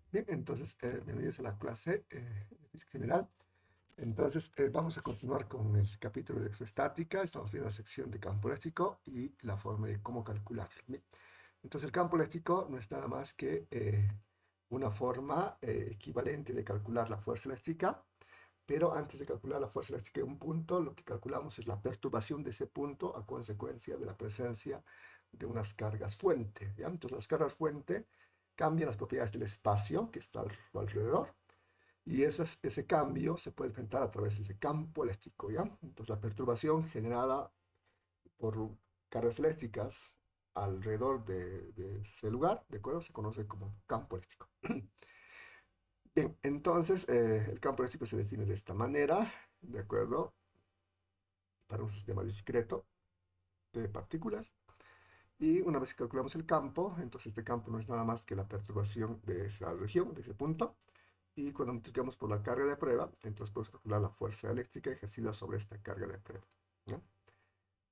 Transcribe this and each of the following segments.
Bien, entonces, bienvenidos a la clase de física general. Entonces, vamos a continuar con el capítulo de electroestática. Estamos viendo la sección de campo eléctrico y la forma de cómo calcularlo. Bien, entonces, el campo eléctrico no es nada más que una forma equivalente de calcular la fuerza eléctrica, pero antes de calcular la fuerza eléctrica de un punto, lo que calculamos es la perturbación de ese punto a consecuencia de la presencia de unas cargas fuente, ¿ya? Entonces, las cargas fuente cambian las propiedades del espacio que está a su alrededor y ese cambio se puede enfrentar a través de ese campo eléctrico, ¿ya? Entonces, la perturbación generada por cargas eléctricas alrededor de ese lugar, ¿de acuerdo? Se conoce como campo eléctrico. Bien, entonces el campo eléctrico se define de esta manera, ¿de acuerdo? Para un sistema discreto de partículas. Y una vez que calculamos el campo, entonces este campo no es nada más que la perturbación de esa región, de ese punto. Y cuando multiplicamos por la carga de prueba, entonces podemos calcular la fuerza eléctrica ejercida sobre esta carga de prueba, ¿no?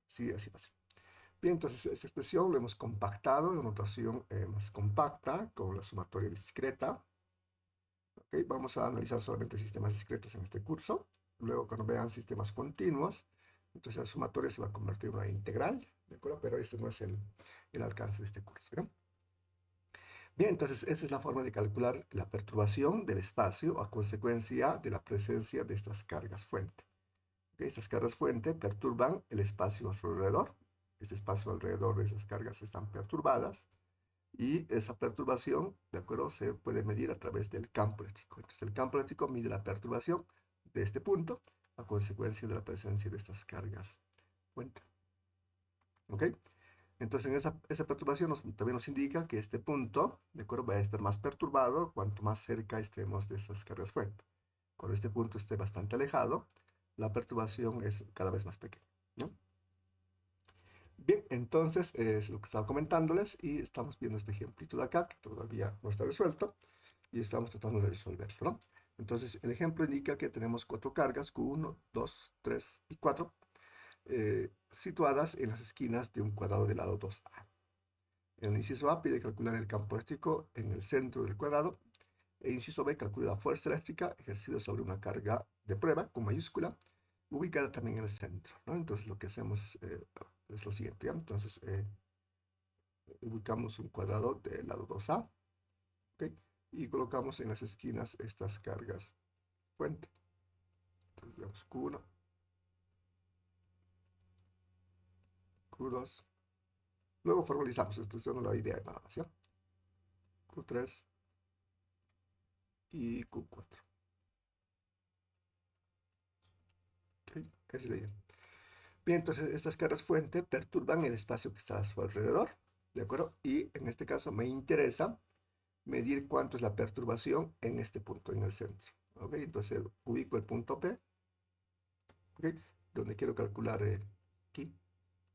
Sí, así pasa. Bien, entonces esta expresión lo hemos compactado en una notación más compacta, con la sumatoria discreta. ¿Ok? Vamos a analizar solamente sistemas discretos en este curso. Luego, cuando vean sistemas continuos, entonces la sumatoria se va a convertir en una integral, ¿de acuerdo? Pero este no es el alcance de este curso, ¿no? Bien, entonces esa es la forma de calcular la perturbación del espacio a consecuencia de la presencia de estas cargas fuente. ¿Ok? Estas cargas fuente perturban el espacio a su alrededor. Este espacio alrededor de esas cargas están perturbadas y esa perturbación, ¿de acuerdo? Se puede medir a través del campo eléctrico. Entonces el campo eléctrico mide la perturbación de este punto a consecuencia de la presencia de estas cargas fuente. ¿Ok? Entonces, en esa perturbación también nos indica que este punto, ¿de acuerdo? Va a estar más perturbado cuanto más cerca estemos de esas cargas fuente. Cuando este punto esté bastante alejado, la perturbación es cada vez más pequeña, ¿no? Bien, entonces es lo que estaba comentándoles y estamos viendo este ejemplito de acá que todavía no está resuelto y estamos tratando de resolverlo, ¿no? Entonces, el ejemplo indica que tenemos cuatro cargas, Q1, 2, 3 y 4, situadas en las esquinas de un cuadrado del lado 2A. El inciso A pide calcular el campo eléctrico en el centro del cuadrado. El inciso B calcula la fuerza eléctrica ejercida sobre una carga de prueba con mayúscula, ubicada también en el centro, ¿no? Entonces lo que hacemos es lo siguiente, ¿ya? Entonces ubicamos un cuadrado del lado 2A, ¿ok? Y colocamos en las esquinas estas cargas fuente. Entonces digamos Q1, Q2. Luego formalizamos, esto es solo la idea nada más, ¿ya? Q3 y Q4. ¿Ok? Esa es la idea. Bien, entonces estas cargas fuente perturban el espacio que está a su alrededor, ¿de acuerdo? Y en este caso me interesa medir cuánto es la perturbación en este punto, en el centro. ¿Ok? Entonces ubico el punto P, ¿ok? Donde quiero calcular aquí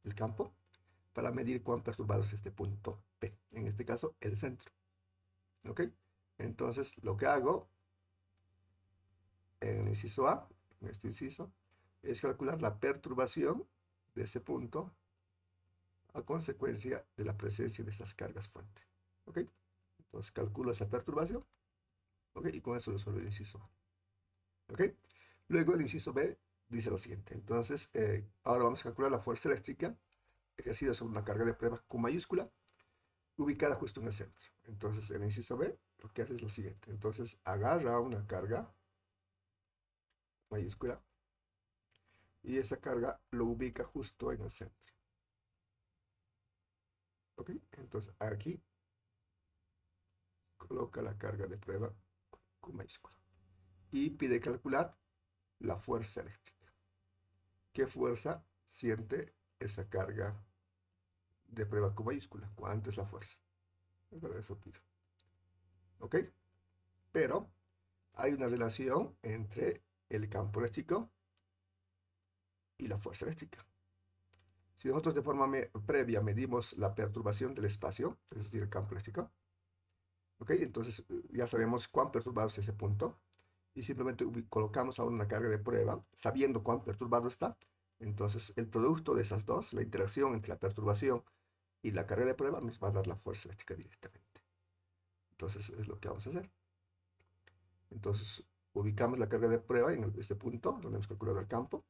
el campo para medir cuán perturbado es este punto P, en este caso el centro. ¿Ok? Entonces lo que hago en el inciso A, en este inciso, es calcular la perturbación de ese punto a consecuencia de la presencia de estas cargas fuente. ¿Ok? Entonces calculo esa perturbación, ¿ok? Y con eso resuelvo el inciso A. ¿Ok? Luego el inciso B dice lo siguiente. Entonces, ahora vamos a calcular la fuerza eléctrica ejercida sobre una carga de prueba Q mayúscula, ubicada justo en el centro. Entonces, el inciso B lo que hace es lo siguiente. Entonces, agarra una carga mayúscula y esa carga lo ubica justo en el centro. ¿Ok? Entonces, aquí coloca la carga de prueba Q mayúscula y pide calcular la fuerza eléctrica. ¿Qué fuerza siente esa carga de prueba con mayúscula? ¿Cuánto es la fuerza? Para eso pido. ¿Ok? Pero hay una relación entre el campo eléctrico y la fuerza eléctrica. Si nosotros de forma previa medimos la perturbación del espacio, es decir, el campo eléctrico, ¿ok? Entonces ya sabemos cuán perturbado es ese punto y simplemente colocamos ahora una carga de prueba sabiendo cuán perturbado está. Entonces el producto de esas dos, la interacción entre la perturbación y la carga de prueba, nos va a dar la fuerza eléctrica directamente. Entonces es lo que vamos a hacer. Entonces, ubicamos la carga de prueba en este punto donde hemos calculado el campo,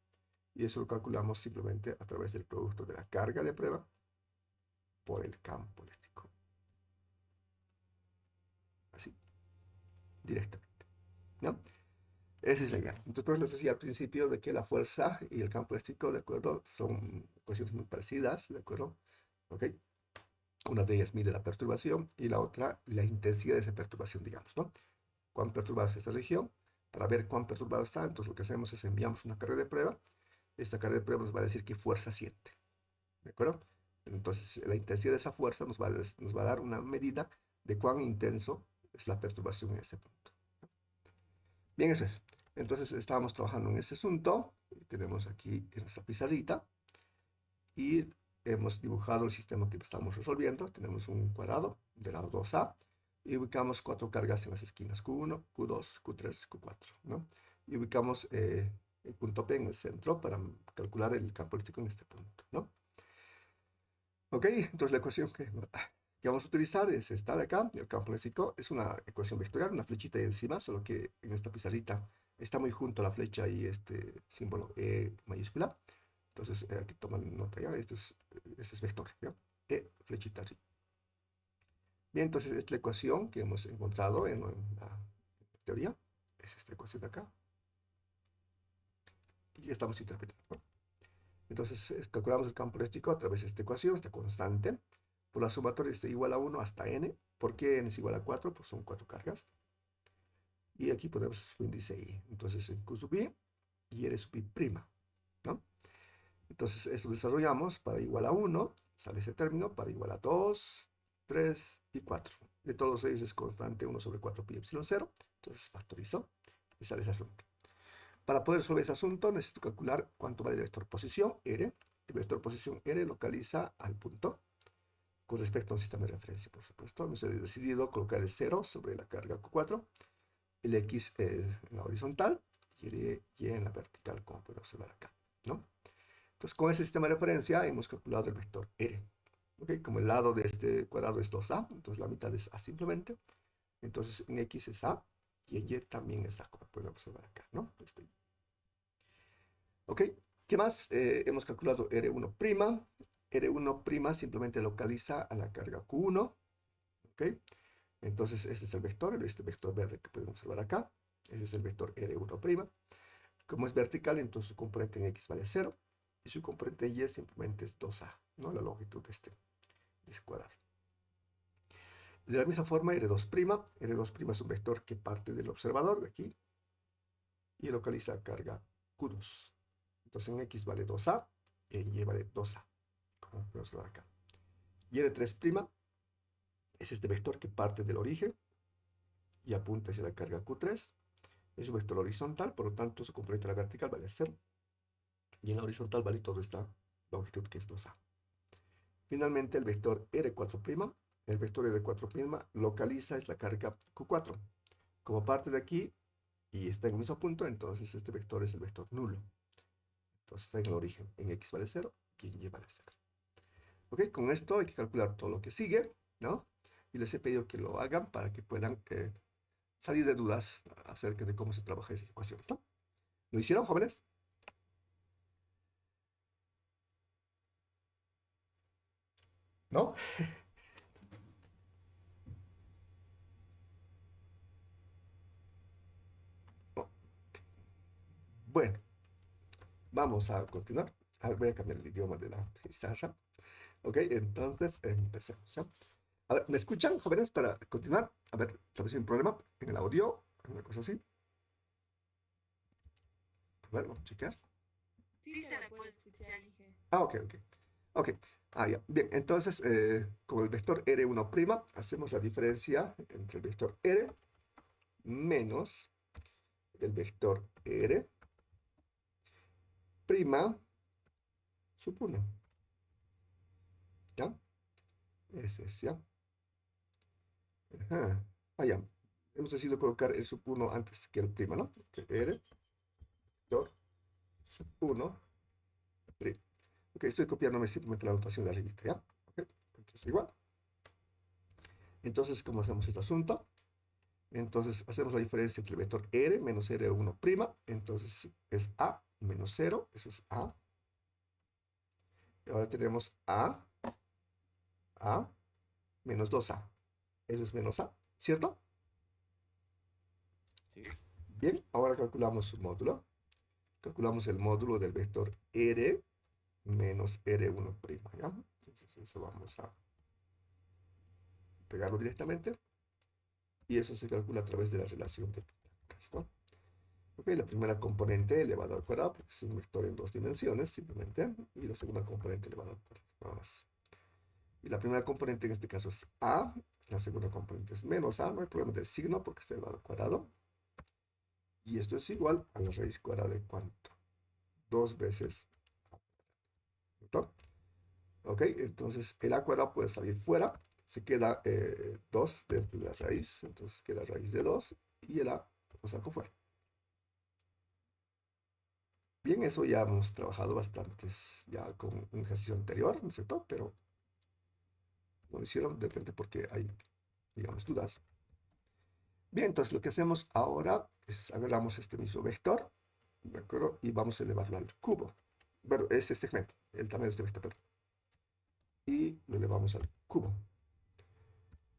y eso lo calculamos simplemente a través del producto de la carga de prueba por el campo eléctrico. Así, directamente, ¿no? Esa es la idea. Entonces, por eso les decía al principio de que la fuerza y el campo eléctrico, ¿de acuerdo? Son ecuaciones muy parecidas, ¿de acuerdo? ¿Ok? Una de ellas mide la perturbación y la otra la intensidad de esa perturbación, digamos, ¿no? Cuán perturbada está esta región. Para ver cuán perturbada está, entonces lo que hacemos es enviamos una carga de prueba. Esta carga de prueba nos va a decir qué fuerza siente, ¿de acuerdo? Entonces, la intensidad de esa fuerza nos va a dar una medida de cuán intenso es la perturbación en ese punto. Bien, eso es. Entonces, estábamos trabajando en ese asunto. Tenemos aquí en nuestra pizarrita y hemos dibujado el sistema que estamos resolviendo. Tenemos un cuadrado del lado 2A y ubicamos 4 cargas en las esquinas, Q1, Q2, Q3, Q4, ¿no? Y ubicamos el punto P en el centro para calcular el campo eléctrico en este punto, ¿no? Ok, entonces la ecuación que vamos a utilizar es esta de acá. El campo eléctrico es una ecuación vectorial, una flechita ahí encima, solo que en esta pizarrita está muy junto a la flecha y este símbolo E mayúscula. Entonces, aquí toman nota ya, este es vector, ¿ya? E, flechita así. Bien, entonces esta es la ecuación que hemos encontrado en la teoría. Es esta ecuación de acá. Y ya estamos interpretando, ¿no? Entonces, calculamos el campo eléctrico a través de esta ecuación, esta constante, por la sumatoria de igual a 1 hasta n. ¿Por qué n es igual a 4? Pues son 4 cargas. Y aquí ponemos su índice i. Entonces, en Q sub i y R sub i prima, ¿no? Entonces, esto lo desarrollamos para igual a 1, sale ese término, para igual a 2, 3 y 4. De todos ellos es constante 1 sobre 4 pi epsilon 0. Entonces, factorizo y sale ese asunto. Para poder resolver ese asunto, necesito calcular cuánto vale el vector posición, R. El vector posición R localiza al punto con respecto a un sistema de referencia, por supuesto. Hemos decidido colocar el 0 sobre la carga Q4, el X en la horizontal y el Y en la vertical, como pueden observar acá, ¿no? Entonces, con ese sistema de referencia hemos calculado el vector R. ¿Okay? Como el lado de este cuadrado es 2A, entonces la mitad es A simplemente. Entonces, en X es A y en Y también es A, como pueden observar acá, ¿no? ¿Ok? ¿Qué más? Hemos calculado R1'. R1' simplemente localiza a la carga Q1. ¿Ok? Entonces, este es el vector, este vector verde que pueden observar acá. Ese es el vector R1'. Como es vertical, entonces su componente en X vale 0. Y su componente en Y simplemente es 2A, ¿no? La longitud de ese cuadrado. De la misma forma, R2'. R2' es un vector que parte del observador de aquí y localiza carga Q2. Entonces en X vale 2A y en Y vale 2A, como podemos ver acá. Y R3' es este vector que parte del origen y apunta hacia la carga Q3. Es un vector horizontal, por lo tanto su componente en la vertical vale 0. Y en la horizontal vale toda esta longitud que es 2A. Finalmente el vector R4', el vector R4' localiza es la carga Q4. Como parte de aquí y está en el mismo punto, entonces este vector es el vector nulo. Entonces está en el origen, en X vale 0 y en Y vale 0. Ok, con esto hay que calcular todo lo que sigue, ¿no? Y les he pedido que lo hagan para que puedan salir de dudas acerca de cómo se trabaja esas ecuaciones, ¿no? ¿Lo hicieron, jóvenes? ¿No? Oh, bueno, vamos a continuar. A ver, voy a cambiar el idioma de la pizarra. Ok, entonces empecemos, ¿ya? A ver, ¿me escuchan, jóvenes, para continuar? A ver, tal vez hay un problema en el audio, alguna cosa así. A ver, vamos a chequear. Sí se la puede escuchar, Inge. Ah, ok, ok. Ok, ya. Bien, entonces, con el vector R1', hacemos la diferencia entre el vector R menos el vector R prima sub 1. ¿Ya? Ese es, ¿ya? Ajá. Ya. Hemos decidido colocar el sub 1 antes que el prima, ¿no? Que R, vector, sub 1, prima. Ok, estoy copiándome simplemente la notación de arribita, ¿ya? Ok, entonces igual. Entonces, ¿cómo hacemos este asunto? Entonces hacemos la diferencia entre el vector R menos R1'. Entonces es A menos 0, eso es A. Y ahora tenemos A menos 2A. Eso es menos A, ¿cierto? Sí. Bien, ahora calculamos su módulo. Calculamos el módulo del vector R menos R1', ¿ya? Entonces eso vamos a pegarlo directamente. Y eso se calcula a través de la relación de Pitágoras, ¿no? Ok, la primera componente elevado al cuadrado, porque es un vector en 2 dimensiones, simplemente. Y la segunda componente elevado al cuadrado, nada más. Y la primera componente en este caso es A. La segunda componente es menos A. No hay problema del signo porque está elevado al cuadrado. Y esto es igual a la raíz cuadrada de ¿cuánto? 2 veces A. ¿Cierto? Ok, entonces el A cuadrado puede salir fuera. Se queda 2 dentro de la raíz. Entonces queda raíz de 2 y el A lo saco fuera. Bien, eso ya hemos trabajado bastantes ya con un ejercicio anterior, ¿no es cierto? Pero no lo hicieron de repente porque hay, digamos, dudas. Bien, entonces lo que hacemos ahora es agarramos este mismo vector, ¿de acuerdo? Y vamos a elevarlo al cubo. Bueno, es este segmento, el tamaño de este vector, perdón. Y lo elevamos al cubo.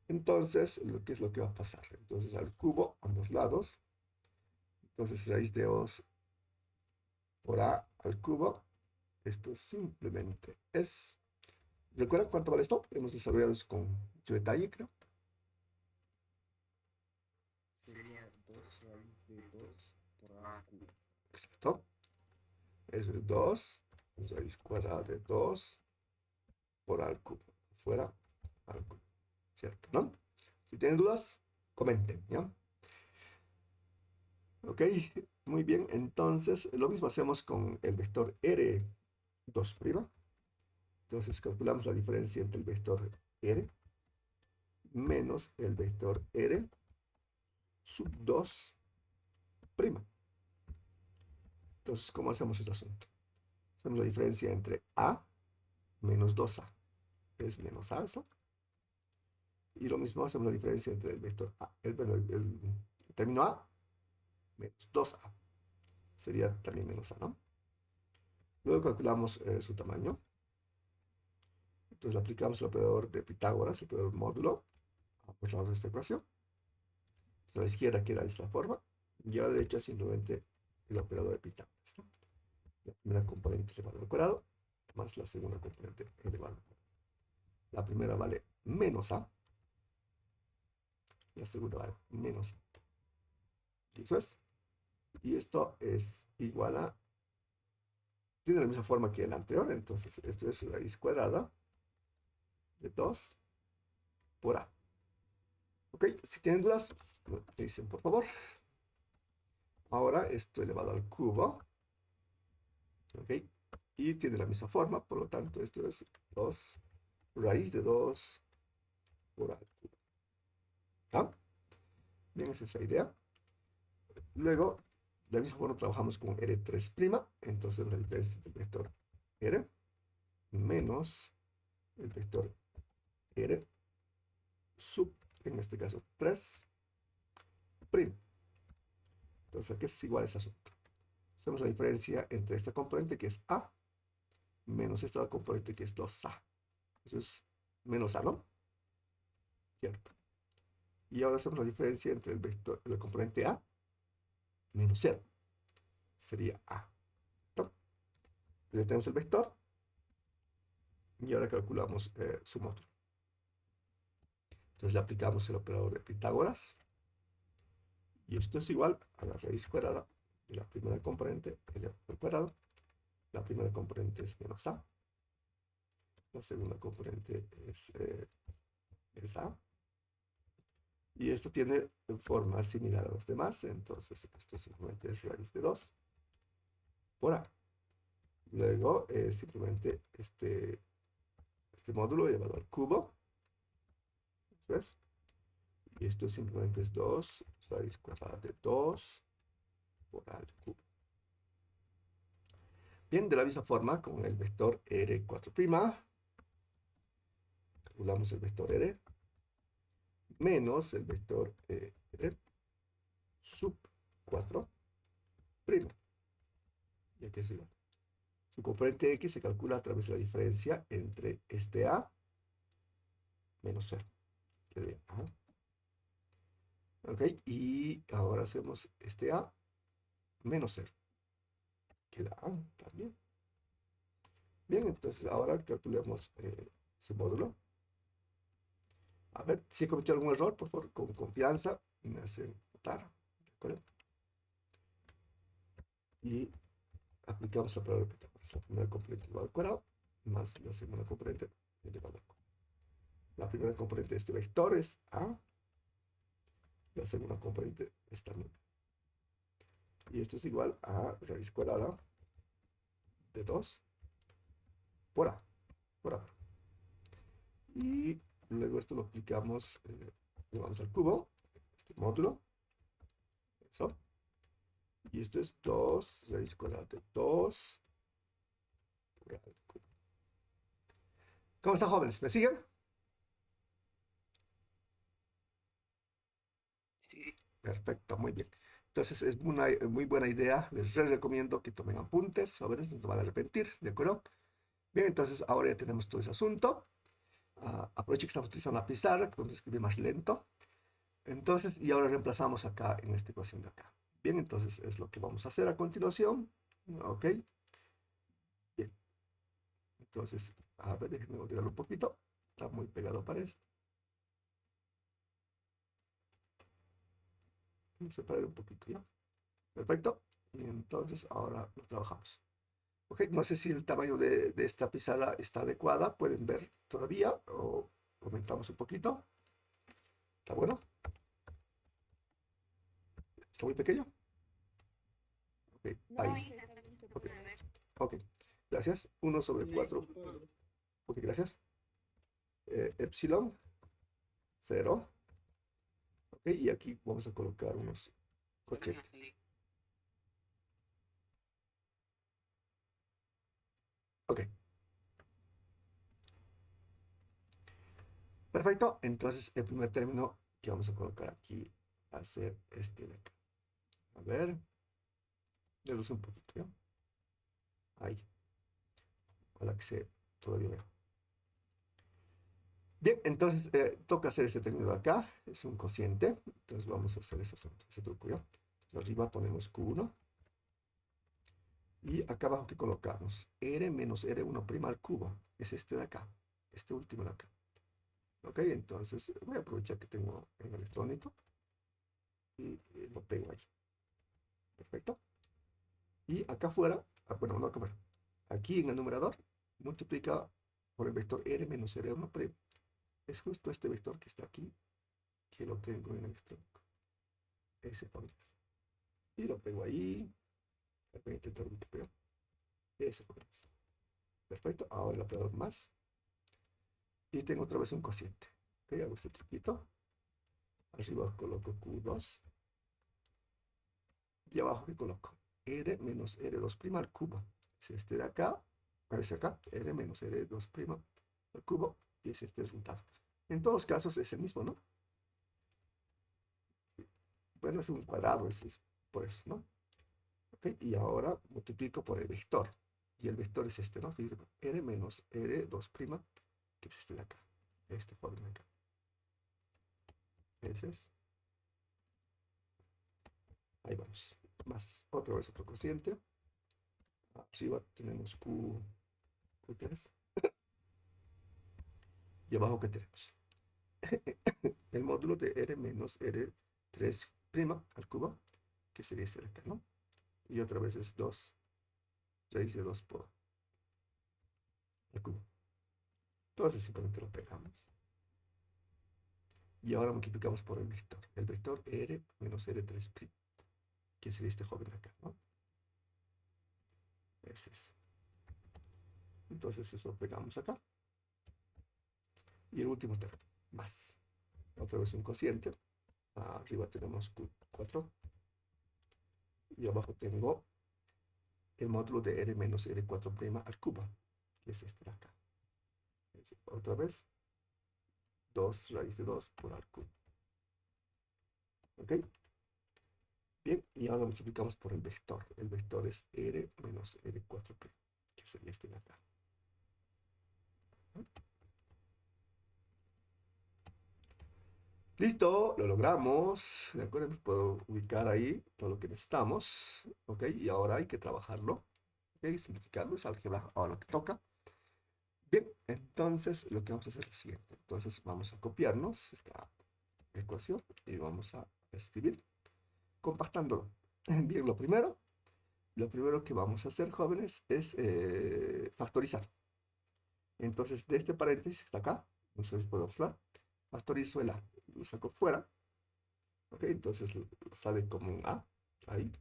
Entonces, ¿qué es lo que va a pasar? Entonces, al cubo, ambos lados. Entonces, raíz de 2 por A al cubo. Esto simplemente es... ¿Recuerdan cuánto vale esto? Hemos desarrollado eso con mucho detalle, creo. Sería 2 raíz de 2 por A cubo. Exacto. Eso es 2 raíz cuadrada de 2 por A al cubo. Fuera al cubo. ¿Cierto? ¿No? Si tienen dudas, comenten, ¿ya? Ok, muy bien. Entonces, lo mismo hacemos con el vector R2'. Entonces, calculamos la diferencia entre el vector R menos el vector R sub 2'. Entonces, ¿cómo hacemos este asunto? Hacemos la diferencia entre A menos 2A. Es menos A eso. Y lo mismo hacemos la diferencia entre el vector A, el término A menos 2A. Sería también menos A, ¿no? Luego calculamos su tamaño. Entonces aplicamos el operador de Pitágoras, el operador módulo, a ambos lados de esta ecuación. Entonces, a la izquierda queda de esta forma y a la derecha simplemente el operador de Pitágoras, ¿no? La primera componente elevado al cuadrado más la segunda componente elevado al cuadrado. La primera vale menos A, la segunda vale menos A. Eso es. Y esto es igual a... Tiene la misma forma que el anterior, entonces esto es raíz cuadrada de 2 por A. Ok, si tienen dudas, me dicen por favor. Ahora esto elevado al cubo. Ok, y tiene la misma forma, por lo tanto esto es 2 raíz de 2 por A al cubo. ¿Ah? Bien, esa es la idea. Luego, de la misma forma trabajamos con R3', entonces la diferencia entre el vector R menos el vector R sub, en este caso 3'. Entonces aquí es igual a ese asunto. Hacemos la diferencia entre esta componente que es A menos esta componente que es 2A. Eso es menos A, ¿no? Cierto. Y ahora hacemos la diferencia entre el vector, la componente A menos 0. Sería A, ¿no? Entonces tenemos el vector y ahora calculamos su módulo. Entonces le aplicamos el operador de Pitágoras y esto es igual a la raíz cuadrada de la primera componente elevado al cuadrado. La primera componente es menos A. La segunda componente es A. Y esto tiene forma similar a los demás, entonces esto simplemente es raíz de 2 por A. Luego simplemente este módulo llevado al cubo. ¿Ves? Y esto simplemente es 2 raíz cuadrada de 2 por A al cubo. Bien, de la misma forma con el vector R4', calculamos el vector R menos el vector R componente X se calcula a través de la diferencia entre este A menos 0. Queda bien. Ajá. Ok, y ahora hacemos este A menos 0. Queda A también. Bien, entonces ahora calculemos su módulo. A ver, si he cometido algún error, por favor, con confianza, me hacen notar. ¿De acuerdo? Y aplicamos la prueba de Pitágoras. La primera componente igual al cuadrado, más la segunda componente elevado al cuadrado. La primera componente de este vector es A, la segunda componente es también B. Y esto es igual a raíz cuadrada de 2 por A, por A. Y luego esto lo aplicamos, llevamos al cubo, este módulo, eso. Y esto es 2 raíz cuadrada de 2 por A al cubo. ¿Cómo están, jóvenes? ¿Me siguen? Sí. Perfecto, muy bien. Entonces es una muy buena idea. Les recomiendo que tomen apuntes, jóvenes, no se van a arrepentir, ¿de acuerdo? Bien, entonces ahora ya tenemos todo ese asunto. Aprovecho que estamos utilizando la pizarra, que podemos escribir más lento. Entonces, y ahora reemplazamos acá en esta ecuación de acá. Bien, entonces es lo que vamos a hacer a continuación. Ok. Bien. Entonces, a ver, déjenme olvidarlo un poquito. Está muy pegado, parece. Vamos a separar un poquito ya. Perfecto. Y entonces ahora lo trabajamos. Ok, no sé si el tamaño de esta pizarra está adecuada. Pueden ver todavía o aumentamos un poquito. ¿Está bueno? ¿Está muy pequeño? Ok, No, ahí. Inge, está bien, se Ok, puede ver. ok. Gracias. 1 sobre Sí, 4. sí puedo. Ok, gracias. Epsilon, 0. Ok, y aquí vamos a colocar unos corchetes. Ok, perfecto. Entonces, el primer término que vamos a colocar aquí va a ser este de acá. A ver, le luce un poquito, ¿ya? Ahí. Ojalá que se todavía vea. Bien, entonces toca hacer este término de acá. Es un cociente. Entonces vamos a hacer ese truco, ¿ya? Entonces, arriba ponemos Q1. Y acá abajo que colocamos R menos R1' al cubo. Es este de acá. Este último de acá. Ok, entonces voy a aprovechar que tengo el electrónico y lo pego ahí. Perfecto. Y acá afuera, bueno, no acá afuera. Aquí en el numerador, multiplica por el vector R menos R1'. Es justo este vector que está aquí, que lo tengo en el electrónico. Ese fórmula. Y lo pego ahí. Voy a intentar multiplicar. Ese fórmula. Perfecto. Ahora el operador más. Y tengo otra vez un cociente. Ok, hago este truquito. Arriba coloco Q2. Y abajo que coloco R menos R2' al cubo. Es este de acá, aparece acá, R menos R2' al cubo, y es este resultado. En todos casos es el mismo, ¿no? Bueno, es un cuadrado, es por eso, ¿no? Ok, y ahora multiplico por el vector. Y el vector es este, ¿no? Fíjense, R menos R2', que es este de acá. Este fórmula de acá. Ese es. Ahí vamos. Más otra vez otro cociente. Arriba tenemos Q3. Y abajo, ¿qué tenemos? El módulo de R menos R3' al cubo, que sería este de acá, ¿no? Y otra vez es 2 raíz de 2 por el cubo. Entonces simplemente lo pegamos. Y ahora multiplicamos por el vector. El vector R menos R3', que sería este joven de acá, ¿no? Ese es. Entonces eso lo pegamos acá. Y el último término, más. Otra vez un cociente. Arriba tenemos Q4. Y abajo tengo el módulo de R menos R4' al cubo, que es este de acá. Otra vez, 2 raíz de 2 por al cubo. ¿Ok? Bien, y ahora multiplicamos por el vector. El vector es R menos R4'. que sería este de acá. Listo, lo logramos. ¿De acuerdo? Puedo ubicar ahí todo lo que necesitamos. ¿Ok? Y ahora hay que trabajarlo. ¿Ok? Simplificarlo, es álgebra ahora lo que toca. Bien, entonces lo que vamos a hacer es lo siguiente. Entonces vamos a copiarnos esta ecuación y vamos a escribir compactándolo. Bien, lo primero que vamos a hacer, jóvenes, es factorizar. Entonces, de este paréntesis que está acá, no sé si puedo observar, factorizo el A, lo saco fuera, ok, entonces sale como un A, ahí,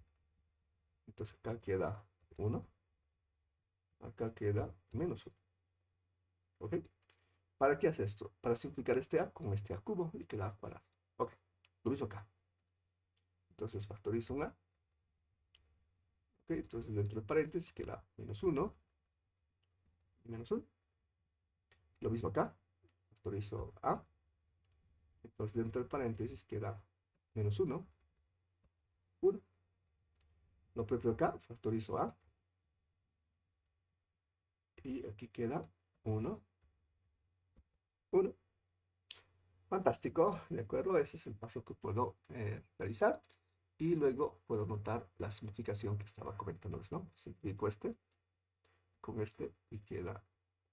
entonces acá queda 1, acá queda -1, ok. ¿Para qué hace esto? Para simplificar este A con este A cubo y queda A cuadrado, ok, lo mismo acá, entonces factorizo un A, ok, entonces dentro del paréntesis queda -1, -1, lo mismo acá, factorizo A, entonces dentro del paréntesis queda -1, 1, lo propio acá, factorizo A, y aquí queda 1, 1. Fantástico, ¿de acuerdo? Ese es el paso que puedo realizar. Y luego puedo notar la simplificación que estaba comentándoles, ¿no? Simplifico este con este y queda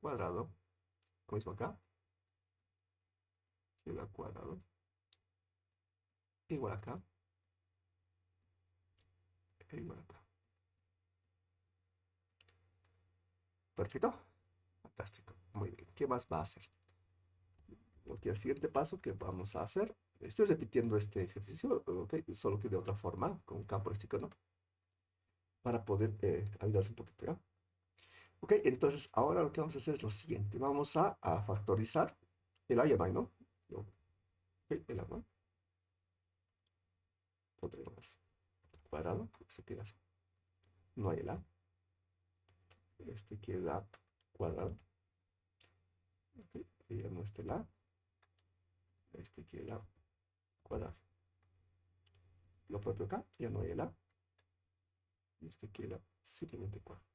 cuadrado. Como mismo acá, queda cuadrado. Igual acá, igual acá. Perfecto. Fantástico. Muy bien. ¿Qué más va a hacer? Ok, el siguiente paso que vamos a hacer, estoy repitiendo este ejercicio, ok, solo que de otra forma, con un campo eléctrico, ¿no? Para poder ayudarse un poquito, ¿ya? Ok, entonces ahora lo que vamos a hacer es lo siguiente. Vamos a factorizar el A y el B, ¿no? Ok, el A, ¿no? Pondremos cuadrado, eso queda así. No hay el A. Este queda cuadrado. Ok, y ya no está el A. Este queda cuadrado. Lo propio acá, ya no hay el A. Y este queda simplemente cuadrado.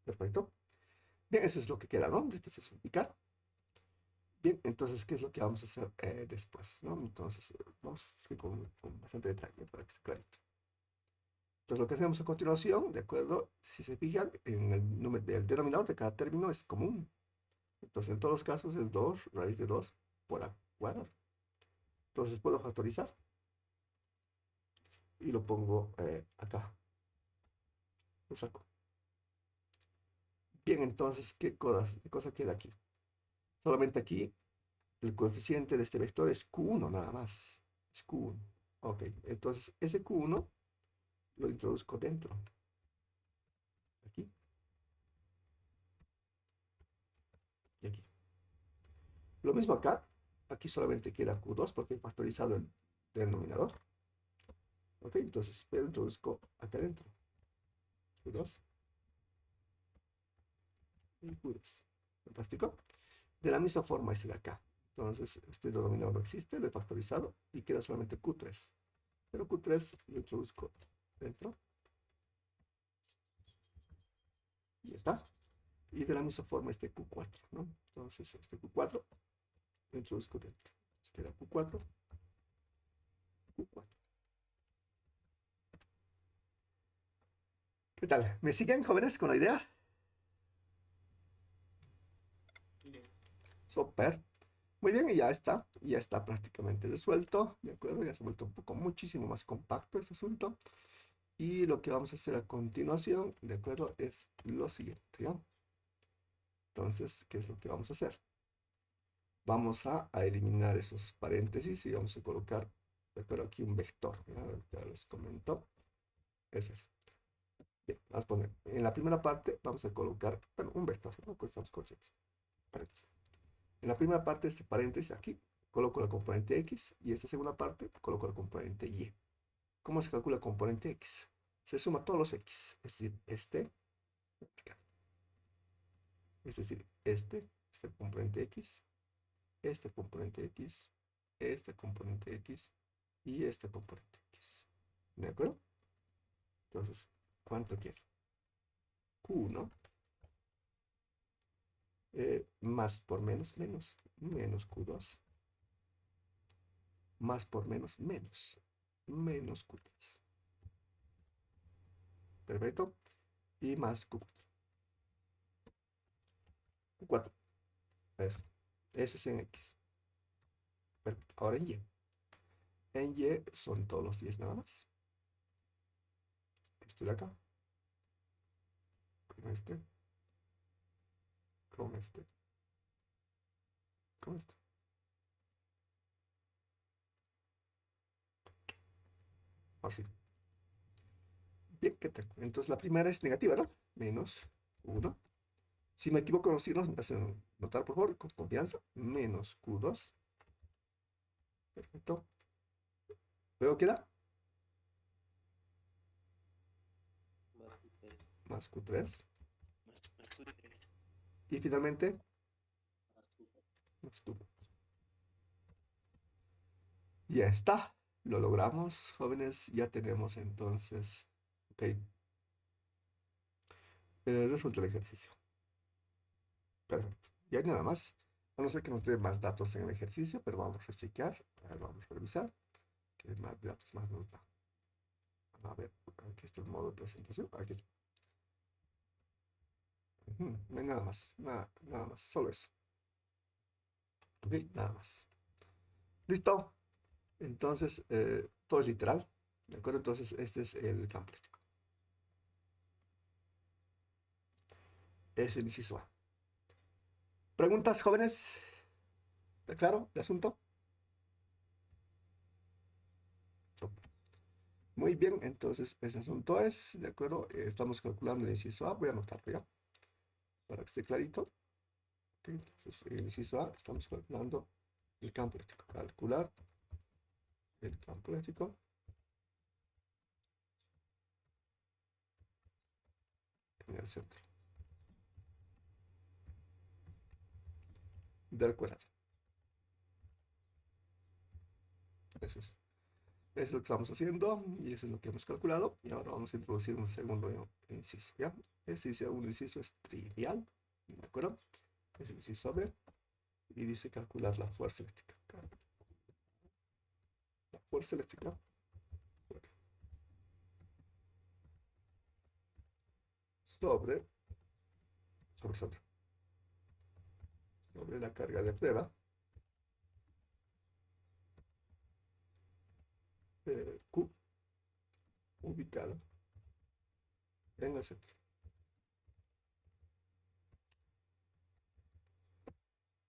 Perfecto. Bien, eso es lo que queda, ¿no? Después de simplificar. Bien, entonces, ¿qué es lo que vamos a hacer después, ¿no? Entonces, vamos a escribir con bastante detalle para que esté clarito. Entonces, lo que hacemos a continuación, ¿de acuerdo? Si se fijan, en el número del denominador de cada término es común. Entonces, en todos los casos es 2 raíz de 2 por A cuadrado. Entonces, puedo factorizar y lo pongo acá. Lo saco. Bien, entonces, qué cosa queda aquí? Solamente aquí, el coeficiente de este vector es Q1 nada más. Es Q1. Ok, entonces, ese Q1 lo introduzco dentro. Aquí y aquí. Lo mismo acá. Aquí solamente queda Q2 porque he factorizado el denominador. Ok, entonces lo introduzco acá adentro. Q2 y Q2. Fantástico. De la misma forma es el acá. Entonces este denominador no existe, lo he factorizado y queda solamente Q3. Pero Q3 lo introduzco dentro. Y ya está. Y de la misma forma este Q4, ¿no? Entonces este Q4 lo introduzco dentro. Entonces queda Q4, Q4. ¿Qué tal? ¿Me siguen, jóvenes, con la idea? Super. Muy bien, y ya está prácticamente resuelto, ¿de acuerdo? Ya se ha vuelto un poco muchísimo más compacto este asunto. Y lo que vamos a hacer a continuación, ¿de acuerdo? Es lo siguiente, ¿ya? Entonces, ¿qué es lo que vamos a hacer? Vamos a eliminar esos paréntesis y vamos a colocar, ¿de acuerdo? Aquí un vector, ¿ya? Ya les comento. Ese es. Bien, vamos a poner, en la primera parte vamos a colocar, bueno, un vector, ¿no? Estamos corchetes, paréntesis. En la primera parte de este paréntesis aquí, coloco la componente X y en esta segunda parte coloco la componente Y. ¿Cómo se calcula el componente X? Se suma todos los X, es decir, este componente X, este componente X, este componente X y este componente. ¿De acuerdo? Entonces, ¿cuánto quiero? Q1 más por menos, menos, menos Q2 más por menos, menos, menos Q3. Perfecto. Y más Q4. Q4. Ese es en X. Perfecto. Ahora en Y. En Y son todos los 10 nada más. Este de acá. Con este. Con este. Con este. Así. Bien, ¿qué tal? Entonces la primera es negativa, ¿no? Menos 1. Si me equivoco en los signos, me hacen notar, por favor, con confianza. Menos Q2. Perfecto. Luego queda Más Q3. más Q3. Más Q3. Y finalmente, Más Q4. más Q4. Ya está. Lo logramos, jóvenes. Ya tenemos entonces. Ok. Resulta el ejercicio. Perfecto. Y hay nada más. A no ser que nos dé más datos en el ejercicio, pero vamos a chequear. A ver, vamos a revisar. ¿Qué más datos más nos da? A ver, aquí está el modo de presentación. Aquí está. No hay nada más. Nada más. Solo eso. Ok, nada más. ¿Listo? Entonces, todo es literal. ¿De acuerdo? Entonces, este es el campo práctico. Es el inciso A. ¿Preguntas, jóvenes? ¿Está claro el asunto? Muy bien, entonces ese asunto es, ¿de acuerdo? Estamos calculando el inciso A. Voy a anotarlo ya, para que esté clarito. Ok, entonces, el inciso A, estamos calculando el campo eléctrico. Calcular el campo eléctrico en el centro del cuadrado. Eso es lo que estamos haciendo y eso es lo que hemos calculado. Y ahora vamos a introducir un segundo inciso, ¿ya? Este segundo inciso es trivial, ¿de acuerdo? Es el inciso B y dice calcular la fuerza eléctrica. La fuerza eléctrica sobre, sobre la carga de prueba Q ubicada en el centro.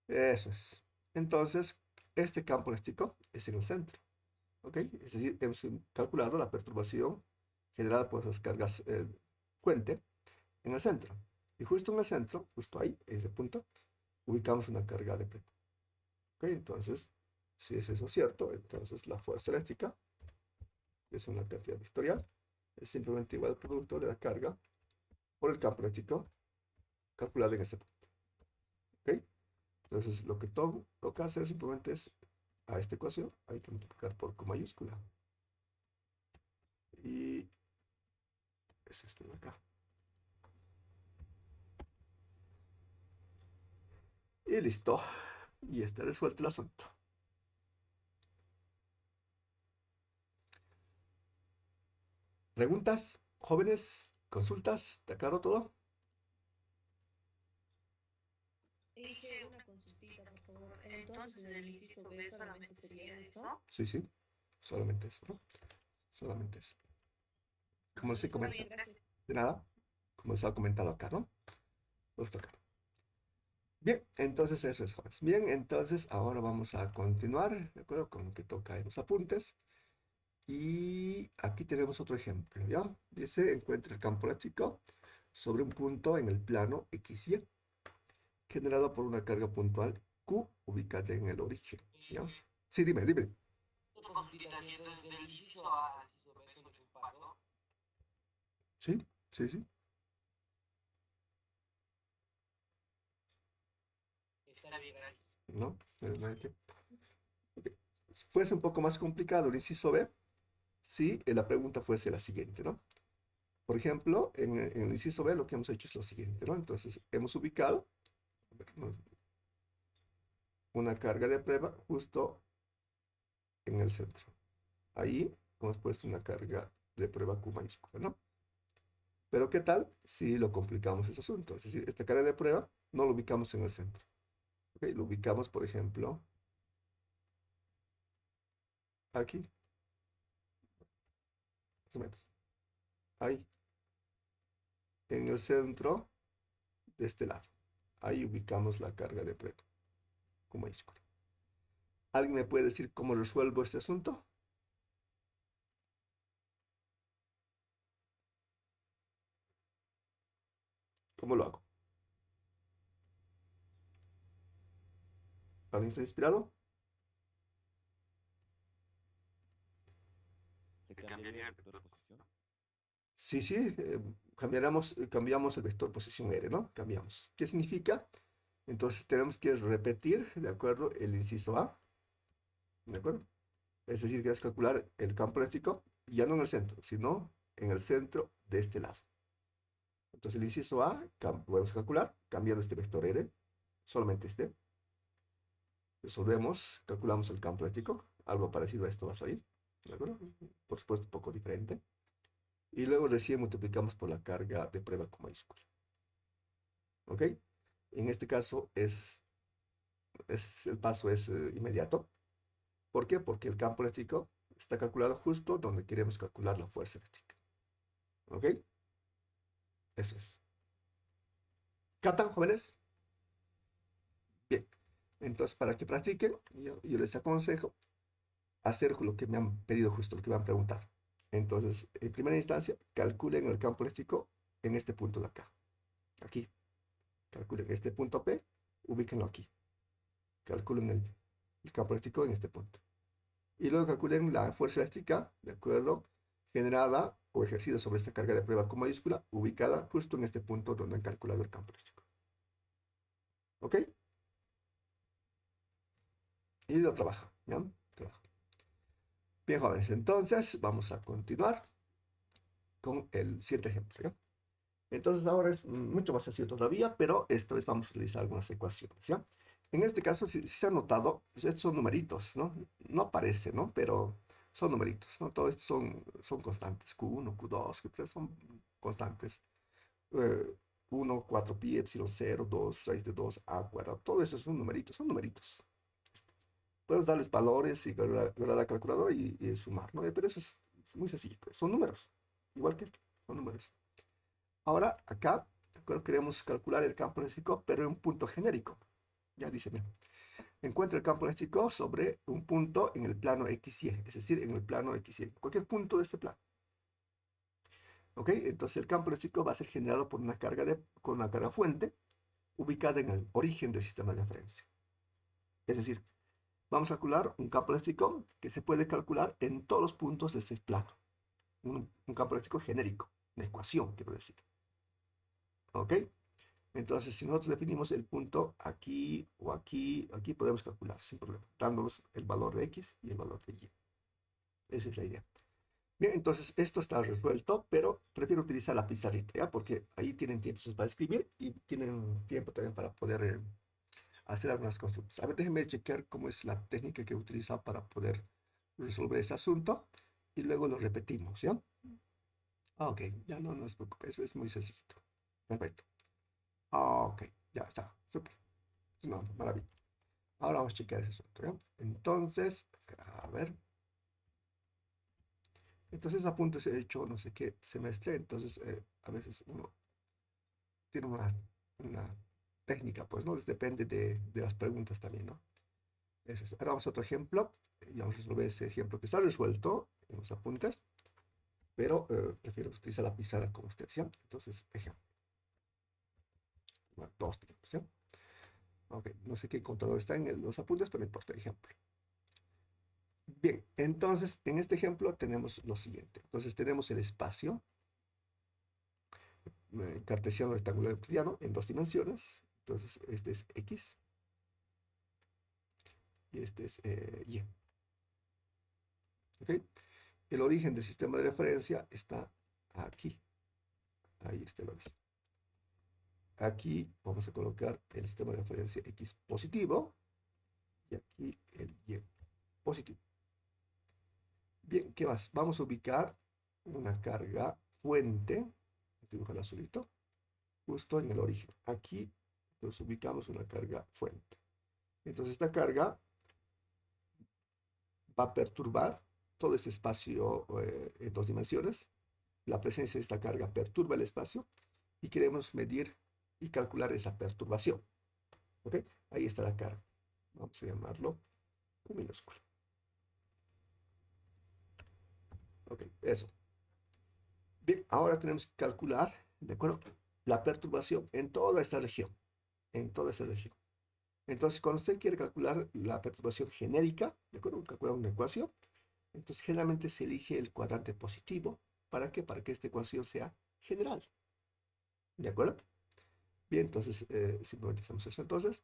Eso es. Entonces, este campo eléctrico es en el centro. ¿Ok? Es decir, hemos calculado la perturbación generada por esas cargas fuente en el centro. Y justo en el centro, justo ahí, en ese punto, ubicamos una carga de prueba. ¿Ok? Entonces, si es eso cierto, entonces la fuerza eléctrica, que es una cantidad vectorial, es simplemente igual al producto de la carga por el campo eléctrico calculado en ese punto. ¿Ok? Entonces, lo que toca hacer simplemente es, a esta ecuación, hay que multiplicar por Q mayúscula. Y es esto de acá. Y listo. Y está resuelto el asunto. ¿Preguntas, jóvenes? ¿Consultas? ¿Te aclaro todo? Dije una consultita, por favor. Entonces, en el inciso B solamente sería eso. Sí, sí. Solamente eso, ¿no? Solamente eso. Como les he Está comentado. bien, gracias. De nada. Como les ha comentado acá, ¿no? Justo acá. Bien, entonces eso es, jóvenes. Bien, entonces ahora vamos a continuar, ¿de acuerdo? Con lo que toca en los apuntes. Y aquí tenemos otro ejemplo, ¿ya? Dice, encuentra el campo eléctrico sobre un punto en el plano XY, generado por una carga puntual Q ubicada en el origen, ¿ya? Sí, dime. Otra consultita, si entonces del inciso A al inciso B solo es un paso. Sí. Está bien, gracias. ¿No? No hay que- ok. Fuese un poco más complicado el inciso B, si la pregunta fuese la siguiente, ¿no? Por ejemplo, en el inciso B lo que hemos hecho es lo siguiente, ¿no? Entonces, hemos ubicado a ver, una carga de prueba justo en el centro. Ahí hemos puesto una carga de prueba Q mayúscula, ¿no? Pero ¿qué tal si lo complicamos ese asunto? Es decir, esta carga de prueba no lo ubicamos en el centro. ¿Ok? Lo ubicamos, por ejemplo, aquí, más o menos. Ahí, en el centro de este lado. Ahí ubicamos la carga de prueba con mayúscula. ¿Alguien me puede decir cómo resuelvo este asunto? ¿Cómo lo hago? ¿Alguien está inspirado? ¿Se cambiaría el vector de posición? Sí, sí, cambiamos el vector posición R, ¿no? Cambiamos. ¿Qué significa? Entonces tenemos que repetir, ¿de acuerdo? El inciso A, ¿de acuerdo? Es decir, que es calcular el campo eléctrico, ya no en el centro, sino en el centro de este lado. Entonces el inciso A, podemos calcular, cambiando este vector R, solamente este. Resolvemos, calculamos el campo eléctrico, algo parecido a esto va a salir, ¿de acuerdo? Por supuesto, un poco diferente. Y luego recién multiplicamos por la carga de prueba con mayúscula. ¿Ok? En este caso el paso es inmediato. ¿Por qué? Porque el campo eléctrico está calculado justo donde queremos calcular la fuerza eléctrica. ¿Ok? Eso es. ¿Captan, jóvenes? Bien. Entonces, para que practiquen, yo les aconsejo hacer lo que me han pedido justo, lo que me han preguntado. Entonces, en primera instancia, calculen el campo eléctrico en este punto de acá. Aquí. Calculen este punto P, ubíquenlo aquí. Calculen el campo eléctrico en este punto. Y luego calculen la fuerza eléctrica, ¿de acuerdo? Generada o ejercida sobre esta carga de prueba con mayúscula, ubicada justo en este punto donde han calculado el campo eléctrico. ¿Ok? Y lo trabaja, ¿ya? Trabaja. Bien, jóvenes, entonces vamos a continuar con el siguiente ejemplo, ¿ya? Entonces ahora es mucho más sencillo todavía, pero esta vez vamos a utilizar algunas ecuaciones, ¿ya? En este caso, si se ha notado, pues estos son numeritos, ¿no? No aparece, ¿no? Pero son numeritos, ¿no? Todos estos son constantes, Q1, Q2, Q3 son constantes. 1, 4 pi, epsilon 0, 2, raíz de 2, a cuadrado, todo eso son numeritos, son numeritos. Puedes darles valores y guardar la calculadora y sumar, ¿no? Pero eso es muy sencillo, pues, son números, igual que esto, son números. Ahora, acá, ¿de acuerdo? Queremos calcular el campo eléctrico, pero en un punto genérico. Ya dice, bien, encuentra el campo eléctrico sobre un punto en el plano XY, es decir, en el plano XY, cualquier punto de este plano. ¿Ok? Entonces el campo eléctrico va a ser generado por con una carga fuente ubicada en el origen del sistema de referencia. Es decir, vamos a calcular un campo eléctrico que se puede calcular en todos los puntos de ese plano. Un campo eléctrico genérico, una ecuación, quiero decir. ¿Ok? Entonces, si nosotros definimos el punto aquí o aquí, aquí podemos calcular sin problema, dándonos el valor de X y el valor de Y. Esa es la idea. Bien, entonces esto está resuelto, pero prefiero utilizar la pizarrita, ¿ya? Porque ahí tienen tiempo para escribir y tienen tiempo también para poder hacer algunas consultas. A ver, déjenme chequear cómo es la técnica que he utilizado para poder resolver este asunto y luego lo repetimos, ¿ya? Ok, ya no se preocupe, eso es muy sencillo. Perfecto. Ok, ya está, súper. No, maravilla. Ahora vamos a chequear ese asunto, ¿ya? Entonces, a ver. Entonces apuntes he hecho no sé qué semestre, entonces a veces uno tiene una técnica, pues, ¿no? Depende de las preguntas también, ¿no? Eso es. Ahora vamos a otro ejemplo, y vamos a resolver ese ejemplo que está resuelto en los apuntes, pero prefiero utilizar la pizarra como ustedes, ¿ya? Entonces, ejemplo. Bueno, dos tenemos, ¿ya? Ok, no sé qué contador está en los apuntes, pero no importa, ejemplo. Bien, entonces en este ejemplo tenemos lo siguiente. Entonces tenemos el espacio cartesiano rectangular euclidiano en dos dimensiones. Entonces este es X y este es Y. ¿Ok? El origen del sistema de referencia está aquí. Ahí está el origen. Aquí vamos a colocar el sistema de referencia X positivo y aquí el Y positivo. Bien, ¿qué más? Vamos a ubicar una carga fuente, dibujar azulito, justo en el origen. Aquí nos ubicamos una carga fuente. Entonces esta carga va a perturbar todo este espacio en dos dimensiones. La presencia de esta carga perturba el espacio y queremos medir y calcular esa perturbación. ¿Ok? Ahí está la carga. Vamos a llamarlo Q minúsculo. Ok, eso. Bien, ahora tenemos que calcular, ¿de acuerdo? La perturbación en toda esta región. En toda esa región. Entonces, cuando usted quiere calcular la perturbación genérica, ¿de acuerdo? Calcular una ecuación. Entonces, generalmente se elige el cuadrante positivo. ¿Para qué? Para que esta ecuación sea general. ¿De acuerdo? Bien, entonces simplemente hacemos eso. Entonces,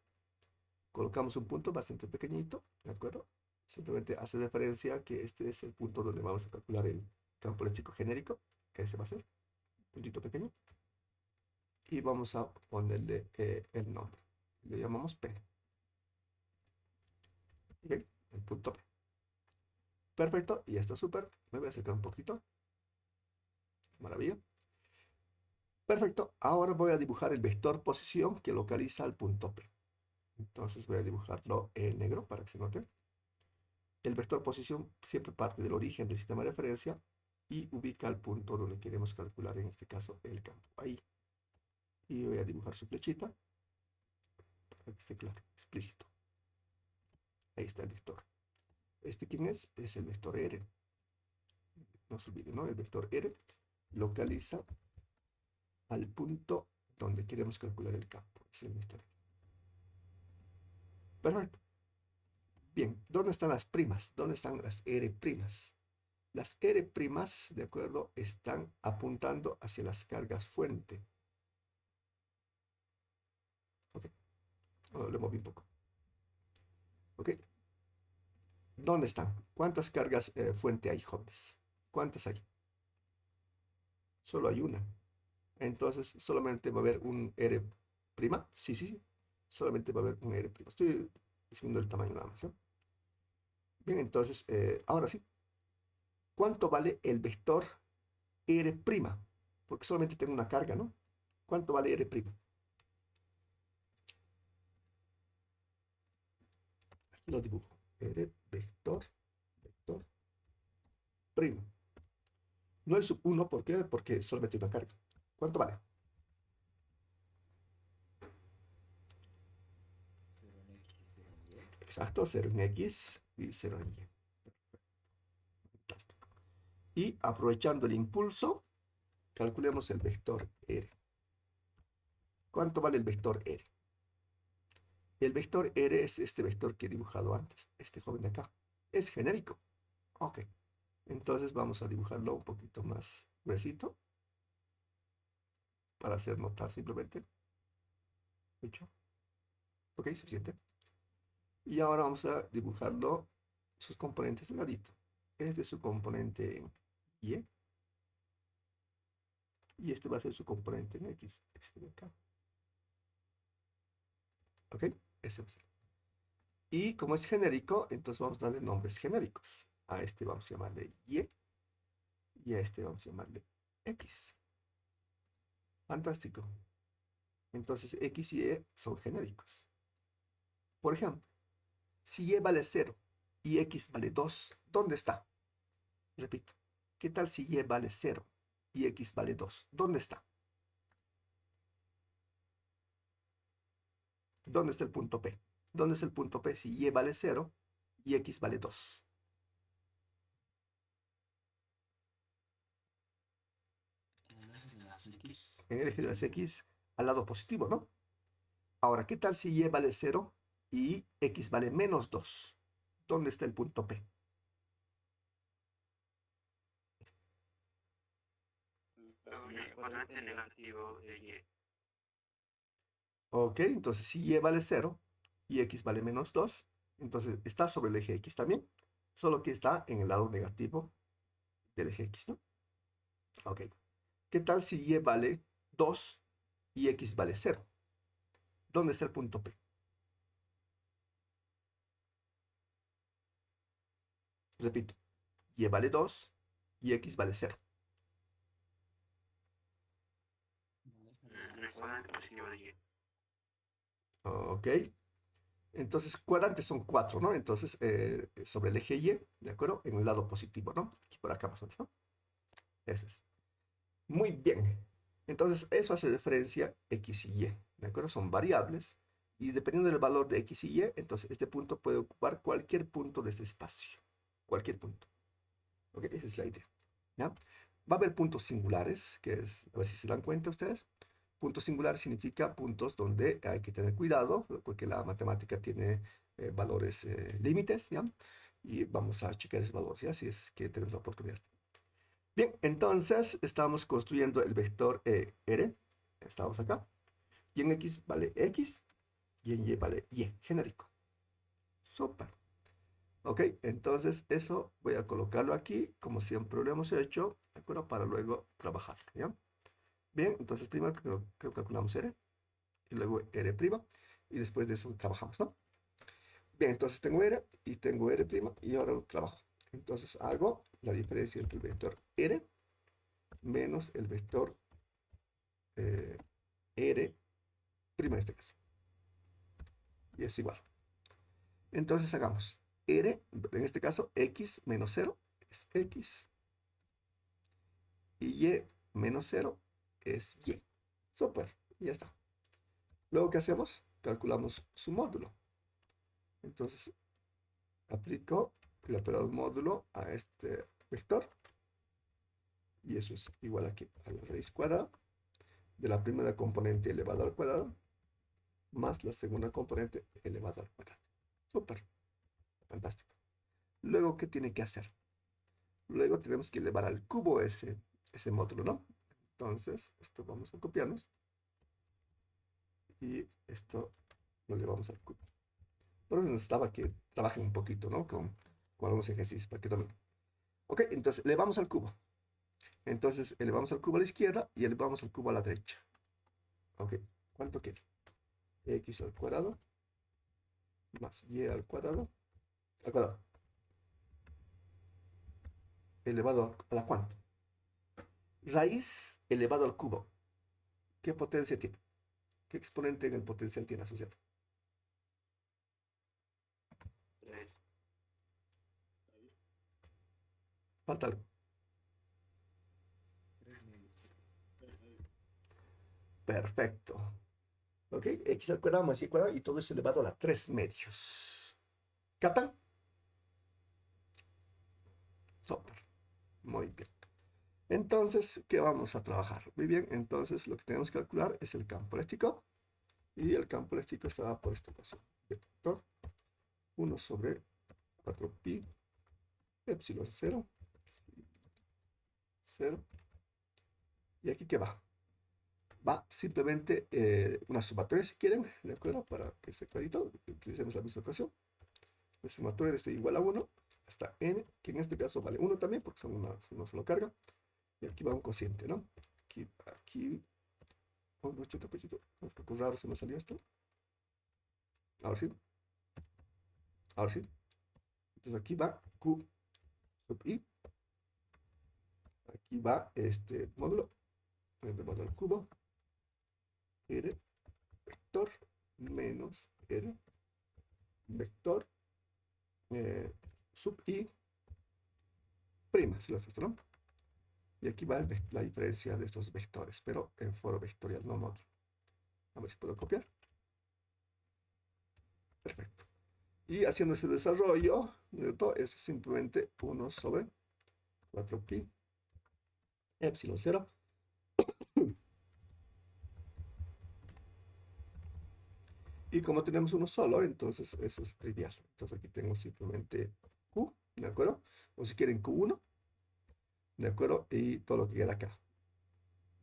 colocamos un punto bastante pequeñito, ¿de acuerdo? Simplemente hace referencia a que este es el punto donde vamos a calcular el campo eléctrico genérico. Ese va a ser, un puntito pequeño. Y vamos a ponerle el nombre. Le llamamos P. Bien, el punto P. Perfecto, y ya está súper. Me voy a acercar un poquito. Maravilla. Perfecto, ahora voy a dibujar el vector posición que localiza el punto P. Entonces voy a dibujarlo en negro para que se note. El vector posición siempre parte del origen del sistema de referencia y ubica el punto donde queremos calcular, en este caso, el campo. Ahí. Y voy a dibujar su flechita para que esté claro, explícito. Ahí está el vector. ¿Este quién es? Es el vector R. No se olviden, ¿no? El vector R localiza al punto donde queremos calcular el campo. Es el vector R. Perfecto. Bien, ¿dónde están las primas? ¿Dónde están las R primas? Las R primas, de acuerdo, están apuntando hacia las cargas fuente. Ok, ahora le moví un poco. Ok, ¿dónde están? ¿Cuántas cargas fuente hay, jóvenes? ¿Cuántas hay? Solo hay una. Entonces, solamente va a haber un R prima. Sí, sí, sí. Solamente va a haber un R prima. Estoy diciendo el tamaño nada más, ¿no? Bien, entonces, ahora sí. ¿Cuánto vale el vector R prima? Porque solamente tengo una carga, ¿no? ¿Cuánto vale R prima? Aquí lo dibujo. R vector, vector prima. No el sub 1, ¿por qué? Porque solamente hay una carga. ¿Cuánto vale? 0 en X y 0 en Y. Exacto, 0 en X y 0 en Y. Fantástico. Y aprovechando el impulso, calculemos el vector R. ¿Cuánto vale el vector R? El vector R es este vector que he dibujado antes, este joven de acá. Es genérico. Ok. Entonces vamos a dibujarlo un poquito más gruesito para hacer notar simplemente. Hecho. Ok, suficiente. Y ahora vamos a dibujarlo sus componentes de ladito. Este es su componente en Y. Y este va a ser su componente en X. Este de acá. Ok, ese va a ser. Y como es genérico, entonces vamos a darle nombres genéricos. A este vamos a llamarle Y. Y a este vamos a llamarle X. Fantástico. Entonces X y Y son genéricos. Por ejemplo, si Y vale 0 y X vale 2, ¿dónde está? Repito, ¿qué tal si Y vale 0 y X vale 2? ¿Dónde está? ¿Dónde está el punto P? ¿Dónde es el punto P si Y vale 0 y X vale 2? En las X. En el eje de las X al lado positivo, ¿no? Ahora, ¿qué tal si Y vale 0 y X vale menos 2? ¿Dónde está el punto P? En el cuadrante negativo de Y. Ok, entonces si Y vale 0 y X vale menos 2, entonces está sobre el eje X también, solo que está en el lado negativo del eje X, ¿no? Ok. ¿Qué tal si Y vale 2 y x vale 0. ¿Dónde está el punto P? Repito, y vale 2 y x vale 0. En el cuadrante positivo de Y. Ok. Entonces, cuadrantes son 4, ¿no? Entonces, sobre el eje Y, ¿de acuerdo? En el lado positivo, ¿no? Aquí por acá más o menos, ¿no? Eso es. Muy bien. Entonces, eso hace referencia a X y Y, ¿de acuerdo? Son variables. Y dependiendo del valor de X y Y, entonces este punto puede ocupar cualquier punto de este espacio. Cualquier punto. ¿Ok? Esa es la idea. ¿Ya? Va a haber puntos singulares, que es, a ver si se dan cuenta ustedes. Puntos singulares significa puntos donde hay que tener cuidado, porque la matemática tiene valores límites, ¿ya? Y vamos a checar esos valores, ¿ya? Si es que tenemos la oportunidad. Bien, entonces estamos construyendo el vector R. Estamos acá. Y en X vale X y en Y vale Y, genérico. Súper. Ok, entonces eso voy a colocarlo aquí, como siempre lo hemos hecho, ¿de acuerdo? Para luego trabajar, ¿ya? Bien, entonces primero calculamos R, y luego R', y después de eso trabajamos, ¿no? Bien, entonces tengo R y tengo R', y ahora lo trabajo. Entonces hago la diferencia entre el vector R menos el vector R' en este caso. Y es igual. Entonces hagamos R, en este caso, X menos 0 es X. Y Y menos 0 es Y. Súper, y ya está. Luego, ¿qué hacemos? Calculamos su módulo. Entonces, aplico el operador módulo a este vector. Y eso es igual aquí a la raíz cuadrada de la primera componente elevado al cuadrado más la segunda componente elevado al cuadrado. Súper, fantástico. Luego, ¿qué tiene que hacer? Luego tenemos que elevar al cubo ese módulo, ¿no? Entonces, esto vamos a copiarnos. Y esto lo elevamos al cubo. Por eso necesitaba que trabajen un poquito, ¿no? Con algunos ejercicios para que dominen. Ok, entonces elevamos al cubo. Entonces elevamos al cubo a la izquierda y elevamos al cubo a la derecha. Ok, ¿cuánto queda? X al cuadrado más Y al cuadrado elevado a la cuánto. Raíz elevado al cubo. ¿Qué potencia tiene? ¿Qué exponente en el potencial tiene asociado? 3. Falta algo. 3 medios. Perfecto. Ok, X al cuadrado más Y al cuadrado y todo eso elevado a la 3 medios. ¿Captan? Súper. Muy bien. Entonces, ¿qué vamos a trabajar? Muy bien, entonces lo que tenemos que calcular es el campo eléctrico. Y el campo eléctrico está por esta ecuación. Vector 1 sobre 4pi epsilon 0. 0. ¿Y aquí qué va? Va simplemente una sumatoria si quieren, ¿de acuerdo? Para que sea clarito, utilicemos la misma ecuación. La sumatoria de este igual a 1 hasta n, que en este caso vale 1 también, porque son una sola carga. Y aquí va un cociente, ¿no? Aquí, un poquito raro se me salió esto. Ahora sí. Ahora sí. Entonces aquí va Q sub I. Aquí va este módulo. Elevado al cubo. R vector menos R vector sub I prima, si lo haces, ¿no? Y aquí va la diferencia de estos vectores, pero en foro vectorial, no módulo. A ver si puedo copiar. Perfecto. Y haciendo ese desarrollo, ¿cierto? Es simplemente 1 sobre 4pi epsilon 0. Y como tenemos uno solo, entonces eso es trivial. Entonces aquí tengo simplemente Q, ¿de acuerdo? O si quieren Q1, ¿de acuerdo? Y todo lo que queda acá.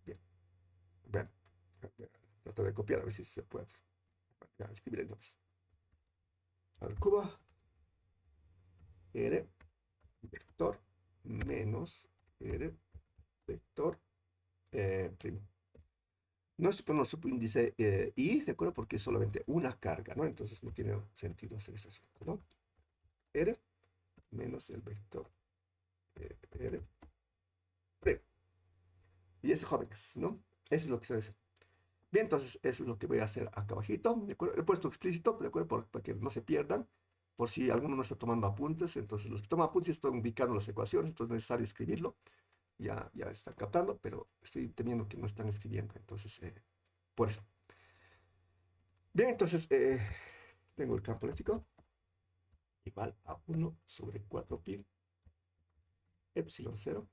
Bien. Bueno, trato de copiar a ver si se puede. Ya, escribiré entonces. Al cubo, R vector menos R vector primo. nuestro subíndice I, ¿de acuerdo? Porque es solamente una carga, ¿no? Entonces no tiene sentido hacer ese asunto, ¿no? R menos el vector R'. Y eso, jóvenes, ¿no? Eso es lo que se hace. Bien, entonces eso es lo que voy a hacer acá abajito, ¿de acuerdo? He puesto explícito, ¿de acuerdo? Para que no se pierdan, por si alguno no está tomando apuntes. Entonces los que toman apuntes están ubicando las ecuaciones, entonces es necesario escribirlo. Ya están captando, pero estoy temiendo que no están escribiendo, entonces, por eso. Bien, entonces, tengo el campo eléctrico igual a 1/4 pi epsilon 0.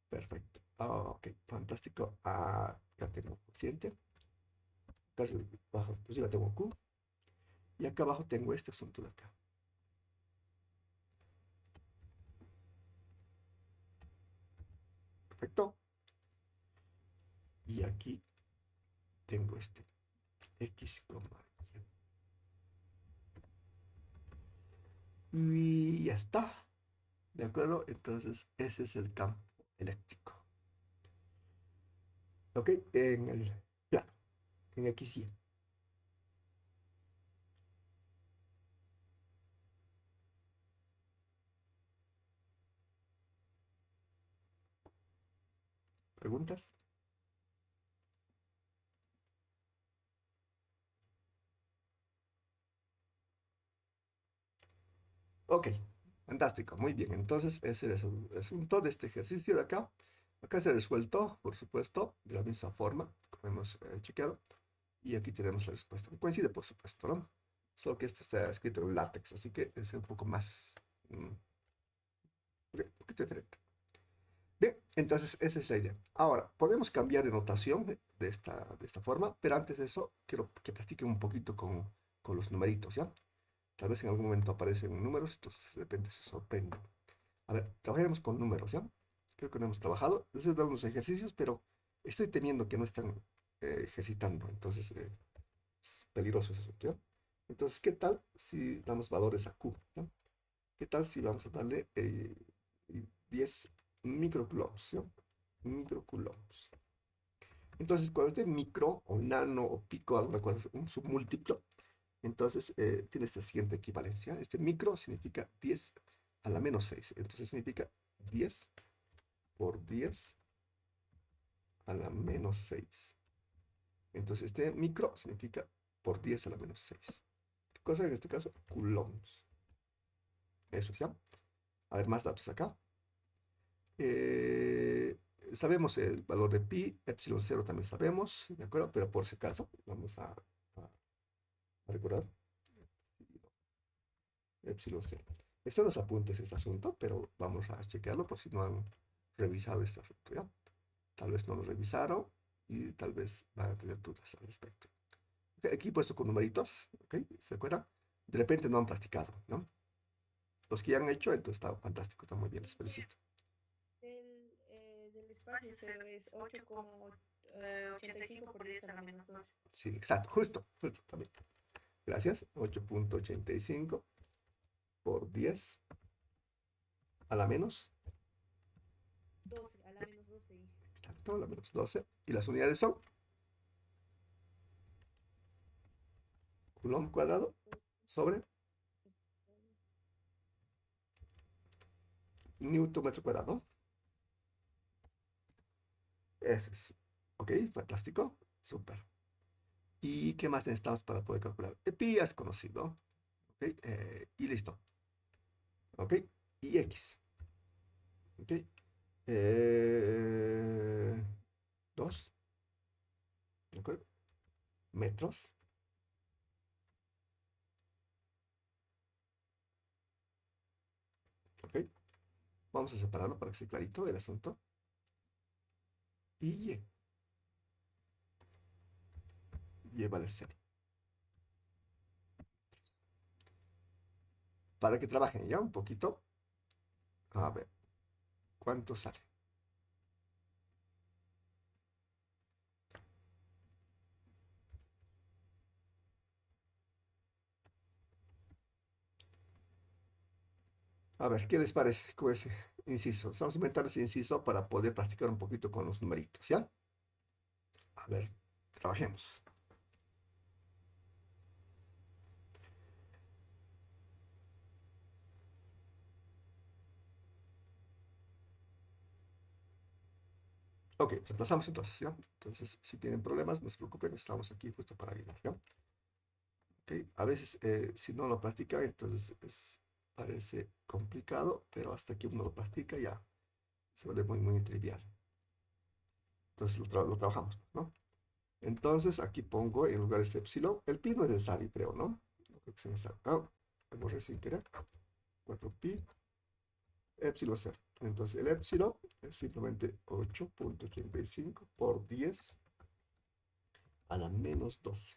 Perfecto. Ok, fantástico. Acá tengo cociente. Acá abajo, pues ya tengo Q. Y acá abajo tengo este asunto de acá. Perfecto. Y aquí tengo este X, y ya está. ¿De acuerdo? Entonces, ese es el campo eléctrico. ¿Ok? En el plano, en X y Y. ¿Preguntas? Ok, fantástico, muy bien. Entonces, ese es el asunto de este ejercicio de acá. Acá se ha resuelto, por supuesto, de la misma forma, como hemos chequeado. Y aquí tenemos la respuesta. Coincide, por supuesto, ¿no? Solo que esto está escrito en látex, así que es un poco más, un poquito diferente. Bien, entonces esa es la idea. Ahora, podemos cambiar de notación de esta forma, pero antes de eso, quiero que practiquen un poquito con los numeritos, ¿ya? Tal vez en algún momento aparecen números, entonces de repente se sorprenden. A ver, trabajaremos con números, ¿ya? Creo que no hemos trabajado. Les he dado unos ejercicios, pero estoy temiendo que no están ejercitando, entonces es peligroso ese asunto, ¿ya? Entonces, ¿qué tal si damos valores a Q, ¿ya? ¿Qué tal si vamos a darle 10 microcoulombs, ¿ya? Microcoulombs. Entonces, cuando esté micro o nano o pico, alguna cosa, un submúltiplo, entonces tiene esta siguiente equivalencia. Este micro significa 10 a la menos 6. Entonces significa 10 por 10 a la menos 6. Entonces este micro significa por 10 a la menos 6. ¿Qué cosa en este caso? Coulombs. Eso, ¿ya? A ver, más datos acá. Eh, sabemos el valor de pi, epsilon 0 también sabemos, ¿de acuerdo? Pero por si acaso, vamos a recordar. Epsilon 0. Esto nos apuntes este asunto, pero vamos a chequearlo por si no han revisado este asunto, ¿ya? Tal vez no lo revisaron y tal vez van a tener dudas al respecto. Ok, aquí he puesto con numeritos, ¿ok? ¿Se acuerdan? De repente no han practicado, ¿no? Los que ya han hecho, entonces está fantástico, está muy bien, les felicito. Del espacio cero es 8,85 por 10 a la menos 12. Sí, exacto, justo también. Gracias. 8,85 por 10 a la menos. 12, a la menos 12. Exacto, a la menos 12. Y las unidades son Coulomb cuadrado sobre Newton metro cuadrado. Eso es. Ok, fantástico. Súper. ¿Y qué más necesitamos para poder calcular? El pi es conocido. Ok, y listo. Ok, y x. Ok, 2. ¿De acuerdo? Metros. Ok, vamos a separarlo para que sea clarito el asunto. Y y vale 0. Para que trabajen ya un poquito. A ver, ¿cuánto sale? A ver, ¿qué les parece con ese inciso? Estamos inventando ese inciso para poder practicar un poquito con los numeritos, ¿ya? A ver, trabajemos. Ok, reemplazamos entonces, ¿ya? Entonces, si tienen problemas, no se preocupen, estamos aquí justo para ayudar, ¿ya? Ok, a veces, si no lo practica, entonces parece complicado, pero hasta que uno lo practica ya se vuelve muy, muy trivial. Entonces, lo trabajamos, ¿no? Entonces, aquí pongo en lugar de este epsilon, el pi no es necesario, creo, ¿no? No creo que sea necesario. Ah, lo borré sin querer. 4pi, epsilon 0. Entonces, el epsilon es simplemente 8.85 por 10 a la menos 12.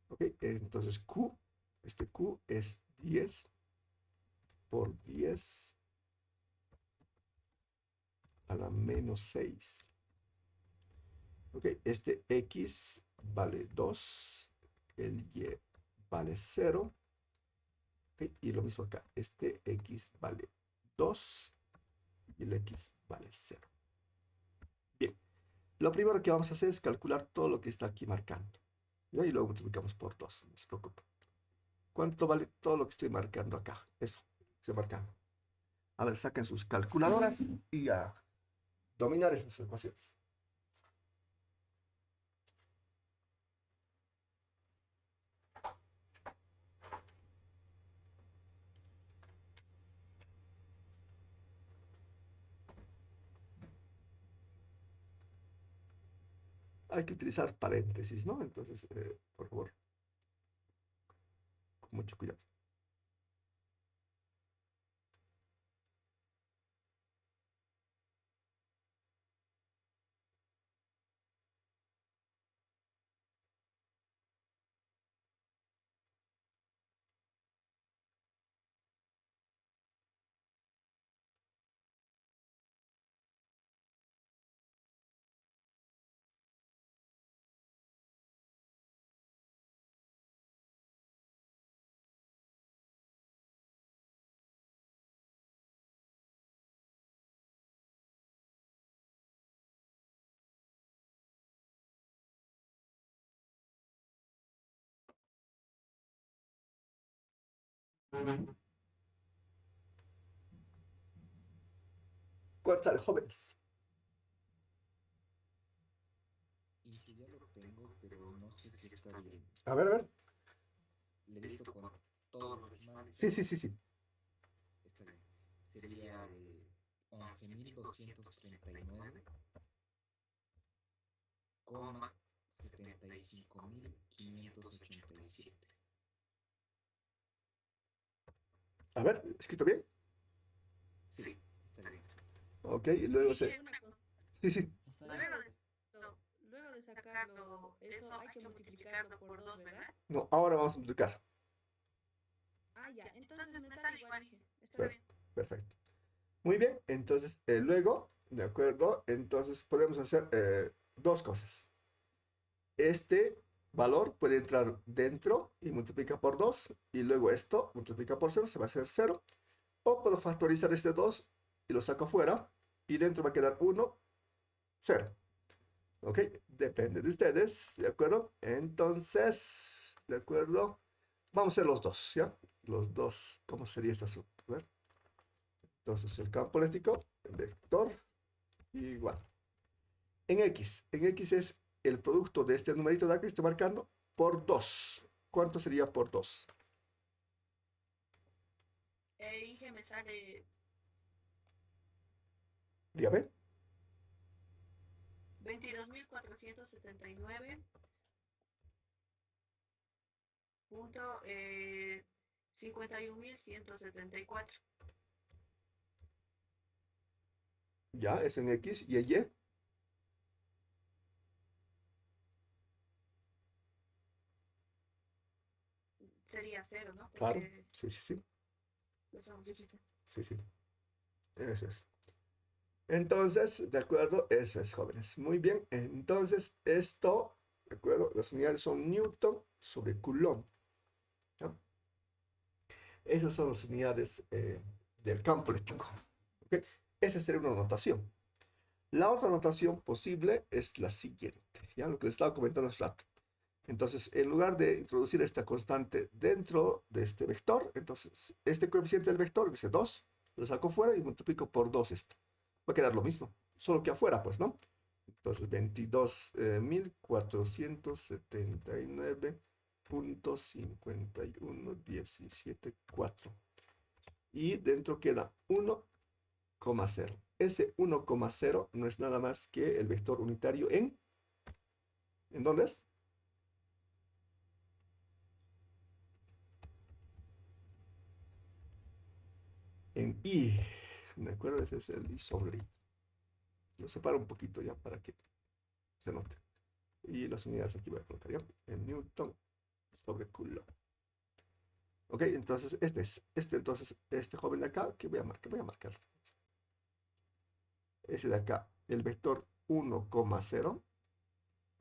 Ok, entonces Q, este Q es 10 por 10 a la menos 6. Ok, este X vale 2, el Y vale 0. Ok, y lo mismo acá, este X vale 2 y el X vale 0. Bien, lo primero que vamos a hacer es calcular todo lo que está aquí marcando. ¿Ya? Y luego multiplicamos por 2, no se preocupen. ¿Cuánto vale todo lo que estoy marcando acá? Eso, estoy marcando. A ver, saquen sus calculadoras y a dominar esas ecuaciones. Hay que utilizar paréntesis, ¿no? Entonces, por favor, con mucho cuidado. ¿Cuánto sale, jóvenes? Y que ya lo tengo, pero no sé si está bien. A ver, a ver. Le dicto con todos los decimales, ¿está Sí, bien? sí, sí, sí. Está bien. Sería 11.239, coma 75.587. A ver, ¿escrito bien? Sí, está bien escrito. Ok, y luego se... Elige una cosa. Sí, sí. Está bien. Luego de sacarlo, eso hay que multiplicarlo por 2, ¿verdad? No, ahora vamos a multiplicar. Ah, ya. Entonces me sale igual, Inge. Está Per- bien. Perfecto. Muy bien, entonces luego, ¿de acuerdo? Entonces podemos hacer dos cosas. Este valor puede entrar dentro y multiplica por 2 y luego esto multiplica por 0, se va a hacer 0. O puedo factorizar este 2 y lo saco fuera y dentro va a quedar 1, 0. ¿Ok? Depende de ustedes, ¿de acuerdo? Entonces, ¿de acuerdo? Vamos a hacer los dos, ¿ya? Los dos, ¿cómo sería este asunto? A ver. Entonces, el campo eléctrico, el vector, igual. En X es el producto de este numerito de aquí que estoy marcando por 2. ¿Cuánto sería por 2? Inge me sale Dígame. 22.479 punto 51.174. Ya, es en X y en Y. Sería 0, ¿no? Claro, Porque sí, sí, sí. eso multiplica. Sí, sí. Eso es. Entonces, de acuerdo, eso es, jóvenes. Muy bien. Entonces, esto, de acuerdo, las unidades son Newton sobre Coulomb. ¿Ya? Esas son las unidades del campo eléctrico. ¿Ok? Esa sería una notación. La otra notación posible es la siguiente, ya lo que les estaba comentando hace rato. Entonces, en lugar de introducir esta constante dentro de este vector, entonces este coeficiente del vector, que es 2, lo saco fuera y multiplico por 2 esto. Va a quedar lo mismo, solo que afuera, pues, ¿no? Entonces, 22.479.5117.4. Y dentro queda 1,0. Ese 1,0 no es nada más que el vector unitario ¿en dónde es? En I. ¿De acuerdo? Ese es el I sobre I. Lo separo un poquito ya para que se note. Y las unidades aquí voy a colocar ya. En Newton sobre Coulomb. Ok, entonces este joven de acá, que voy a marcar, ese de acá, el vector 1,0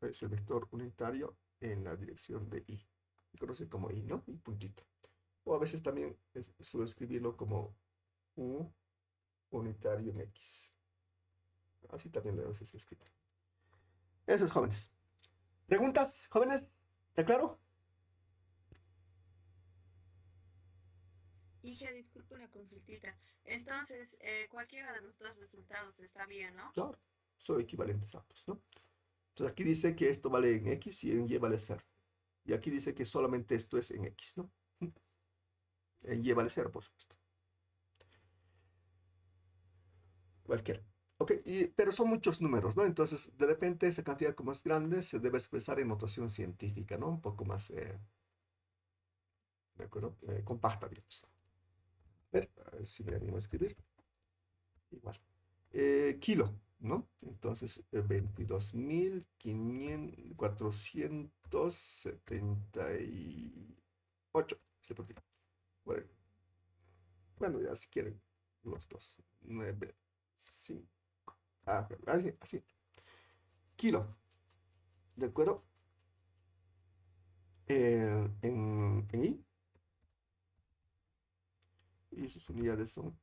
es el vector unitario en la dirección de I. Se conoce como I, ¿no? Y puntito. O a veces también suelo escribirlo como U unitario en X. Así también lo es escrito. Eso es, jóvenes. ¿Preguntas, jóvenes? ¿Está claro? Hija, disculpe una consultita. Entonces, cualquiera de los dos resultados está bien, ¿no? Claro, son equivalentes a ambos, ¿no? Entonces aquí dice que esto vale en X y en Y vale 0. Y aquí dice que solamente esto es en X, ¿no? En Y vale 0, por supuesto. Cualquiera. Ok, pero son muchos números, ¿no? Entonces, de repente, esa cantidad como es grande se debe expresar en notación científica, ¿no? Un poco más, ¿de acuerdo? Compacta, digamos. A ver si me animo a escribir. Igual. Kilo, ¿no? Entonces, 22.478. Bueno, bueno, ya si quieren, los dos. 9, 5. Así, así. Kilo, ¿de acuerdo? En I, y sus unidades son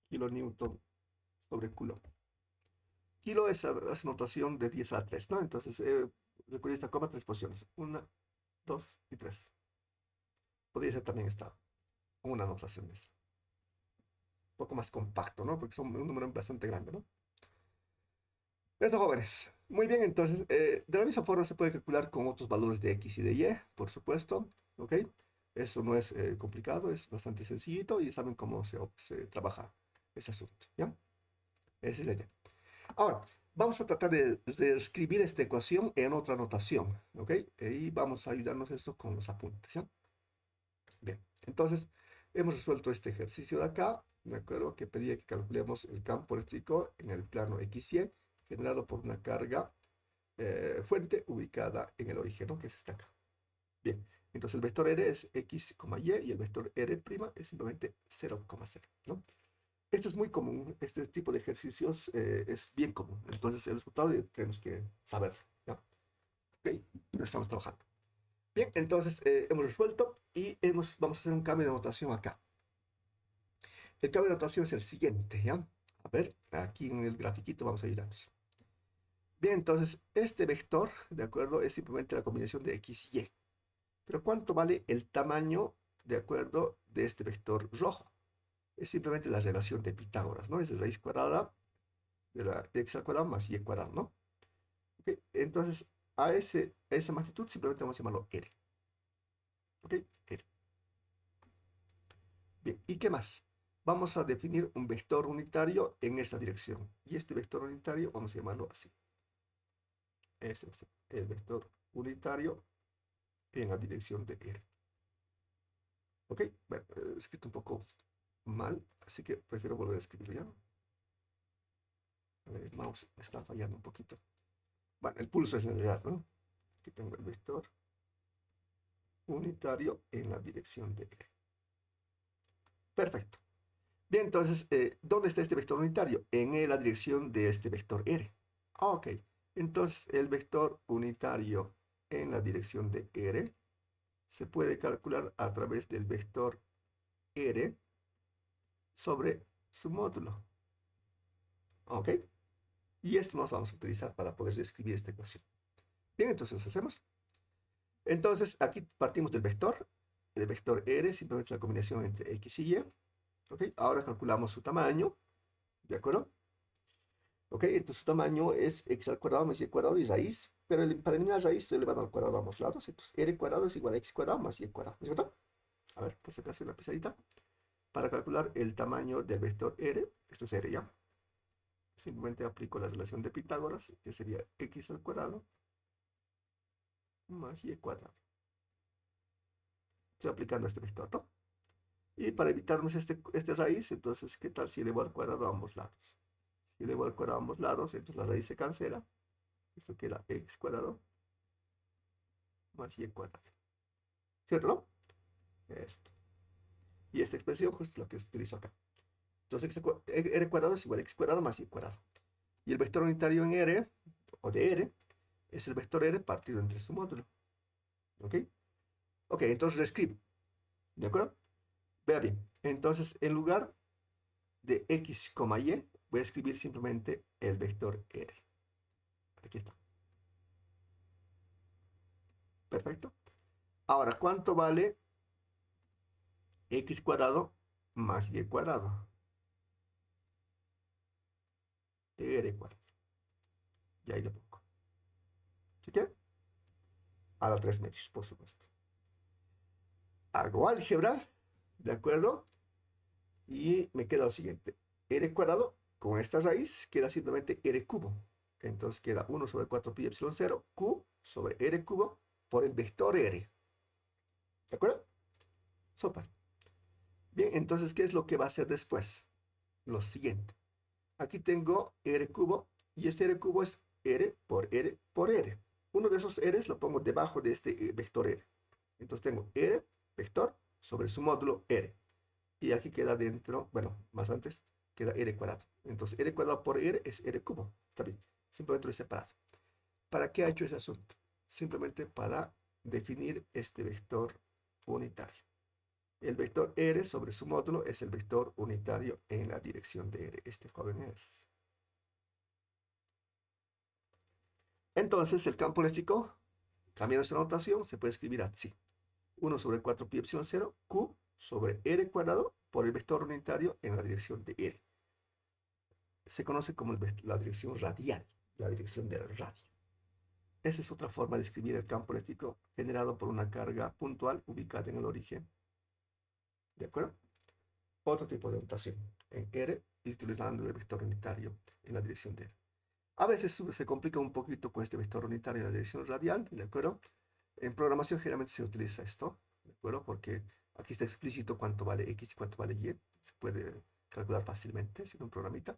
kilonewton sobre coulomb. Kilo es notación de 10 a la 3, ¿no? Entonces, recuerda esta coma, 3 posiciones. 1, 2 y 3. Podría ser también esta, una notación de esta. Un poco más compacto, ¿no? Porque son un número bastante grande, ¿no? Eso, jóvenes. Muy bien, entonces, de la misma forma se puede calcular con otros valores de X y de Y, por supuesto, ¿ok? Eso no es complicado, es bastante sencillito y saben cómo se trabaja ese asunto, ¿ya? Esa es la idea. Ahora, vamos a tratar de escribir esta ecuación en otra notación, ¿ok? Y vamos a ayudarnos esto con los apuntes, ¿ya? Bien, entonces, hemos resuelto este ejercicio de acá, ¿de acuerdo? Que pedía que calculemos el campo eléctrico en el plano XY generado por una carga fuente ubicada en el origen, ¿no? Que es esta acá. Bien, entonces el vector R es X, Y y el vector R' es simplemente 0,0, ¿no? Esto es muy común, este tipo de ejercicios es bien común. Entonces el resultado tenemos que saberlo, ¿ya? Ok, lo estamos trabajando. Bien, entonces hemos resuelto y vamos a hacer un cambio de notación acá. El cambio de notación es el siguiente, ¿ya? A ver, aquí en el grafiquito vamos a ayudarnos. Bien, entonces este vector, ¿de acuerdo? Es simplemente la combinación de X y Y. Pero ¿cuánto vale el tamaño, de acuerdo, de este vector rojo? Es simplemente la relación de Pitágoras, ¿no? Es raíz cuadrada de x al cuadrado más y cuadrado, ¿no? ¿Ok? Entonces, a esa magnitud simplemente vamos a llamarlo R. ¿Ok? R. Bien, ¿y qué más? Vamos a definir un vector unitario en esta dirección. Y este vector unitario vamos a llamarlo así. Este es el vector unitario en la dirección de R. ¿Ok? Bueno, he escrito un poco mal, así que prefiero volver a escribirlo ya. El mouse me está fallando un poquito. Bueno, el pulso es en realidad, ¿no? Aquí tengo el vector unitario en la dirección de R. Perfecto. Bien, entonces, ¿dónde está este vector unitario? En la dirección de este vector R. Ok. Entonces, el vector unitario en la dirección de R se puede calcular a través del vector R sobre su módulo. ¿Ok? Y esto nos vamos a utilizar para poder describir esta ecuación. Bien, entonces hacemos. Entonces, aquí partimos del vector. El vector R simplemente es la combinación entre X y Y. ¿Ok? Ahora calculamos su tamaño. ¿De acuerdo? ¿Ok? Entonces su tamaño es x al cuadrado más y cuadrado y raíz. Pero para eliminar raíz elevado al cuadrado a ambos lados. Entonces r cuadrado es igual a x cuadrado más y cuadrado. ¿De acuerdo? A ver, por si acaso una pesadita. Para calcular el tamaño del vector R, esto es R ya. Simplemente aplico la relación de Pitágoras, que sería x al cuadrado más y cuadrado. Estoy aplicando este vector, ¿no? Y para evitarnos este raíz, entonces, ¿qué tal si elevo al cuadrado a ambos lados? Si elevo al cuadrado a ambos lados, entonces la raíz se cancela. Esto queda x cuadrado más y cuadrado. ¿Cierto, no? Esto. Y esta expresión justo es lo que utilizo acá. Entonces, r cuadrado es igual a x cuadrado más y cuadrado. Y el vector unitario en r, o de r, es el vector r partido entre su módulo. ¿Ok? Ok, entonces reescribo. ¿De acuerdo? Vea bien. Entonces, en lugar de x, y, voy a escribir simplemente el vector r. Aquí está. Perfecto. Ahora, ¿cuánto vale x cuadrado más y cuadrado? R cuadrado. Y ahí lo pongo. ¿Sí que? A la 3 medios, por supuesto. Hago álgebra, ¿de acuerdo? Y me queda lo siguiente. R cuadrado, con esta raíz, queda simplemente R cubo. Entonces queda 1 sobre 4 pi epsilon 0, Q sobre R cubo por el vector R. ¿De acuerdo? Súper. Bien, entonces, ¿qué es lo que va a hacer después? Lo siguiente. Aquí tengo R cubo y este R cubo es R por R por R. Uno de esos R's lo pongo debajo de este vector R. Entonces tengo R vector sobre su módulo R. Y aquí queda dentro, bueno, más antes, queda R cuadrado. Entonces R cuadrado por R es R cubo. Está bien. Simplemente lo he separado. ¿Para qué ha hecho ese asunto? Simplemente para definir este vector unitario. El vector R sobre su módulo es el vector unitario en la dirección de R. Este joven es. Entonces, el campo eléctrico, cambiando su notación, se puede escribir así. 1 sobre 4 pi epsilon 0, Q sobre R cuadrado por el vector unitario en la dirección de R. Se conoce como la dirección radial, la dirección del radio. Esa es otra forma de escribir el campo eléctrico generado por una carga puntual ubicada en el origen. ¿De acuerdo? Otro tipo de notación en R y utilizando el vector unitario en la dirección de R. A veces se complica un poquito con este vector unitario en la dirección radial, ¿de acuerdo? En programación generalmente se utiliza esto, ¿de acuerdo? Porque aquí está explícito cuánto vale X y cuánto vale Y. Se puede calcular fácilmente sin un programita.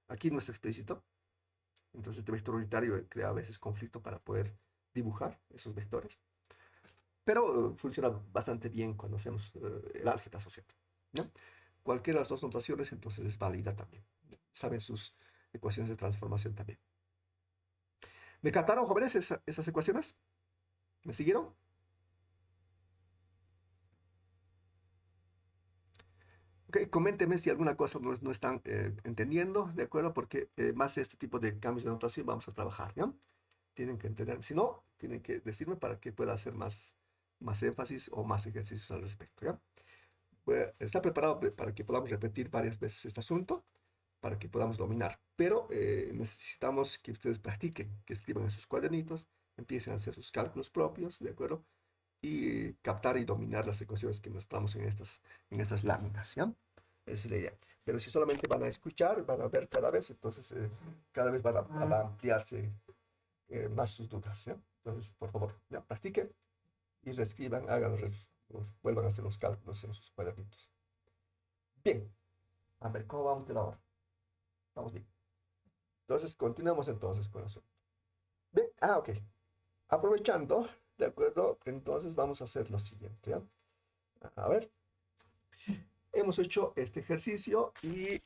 Aquí no está explícito. Entonces este vector unitario crea a veces conflicto para poder dibujar esos vectores. Pero funciona bastante bien cuando hacemos el álgebra asociada, ¿no? Cualquiera de las dos notaciones entonces es válida también. Saben sus ecuaciones de transformación también. ¿Me captaron, jóvenes, esas ecuaciones? ¿Me siguieron? Ok, coméntenme si alguna cosa no están entendiendo, ¿de acuerdo? Porque más este tipo de cambios de notación vamos a trabajar, ¿ya? Tienen que entender. Si no, tienen que decirme para que pueda hacer más énfasis o más ejercicios al respecto, ¿ya? Está preparado para que podamos repetir varias veces este asunto, para que podamos dominar. Pero necesitamos que ustedes practiquen, que escriban en sus cuadernitos, empiecen a hacer sus cálculos propios, ¿de acuerdo? Y captar y dominar las ecuaciones que mostramos en estas láminas, ¿ya? Esa es la idea. Pero si solamente van a escuchar, van a ver cada vez, entonces cada vez van a ampliarse más sus dudas, ¿ya? Entonces, por favor, ya practiquen y reescriban, vuelvan a hacer los cálculos en sus cuadernitos. Bien, a ver, ¿cómo vamos de la hora? Vamos bien. Entonces, continuamos entonces con eso. Bien, ok. Aprovechando, ¿de acuerdo? Entonces vamos a hacer lo siguiente, ¿ya? A ver. Hemos hecho este ejercicio y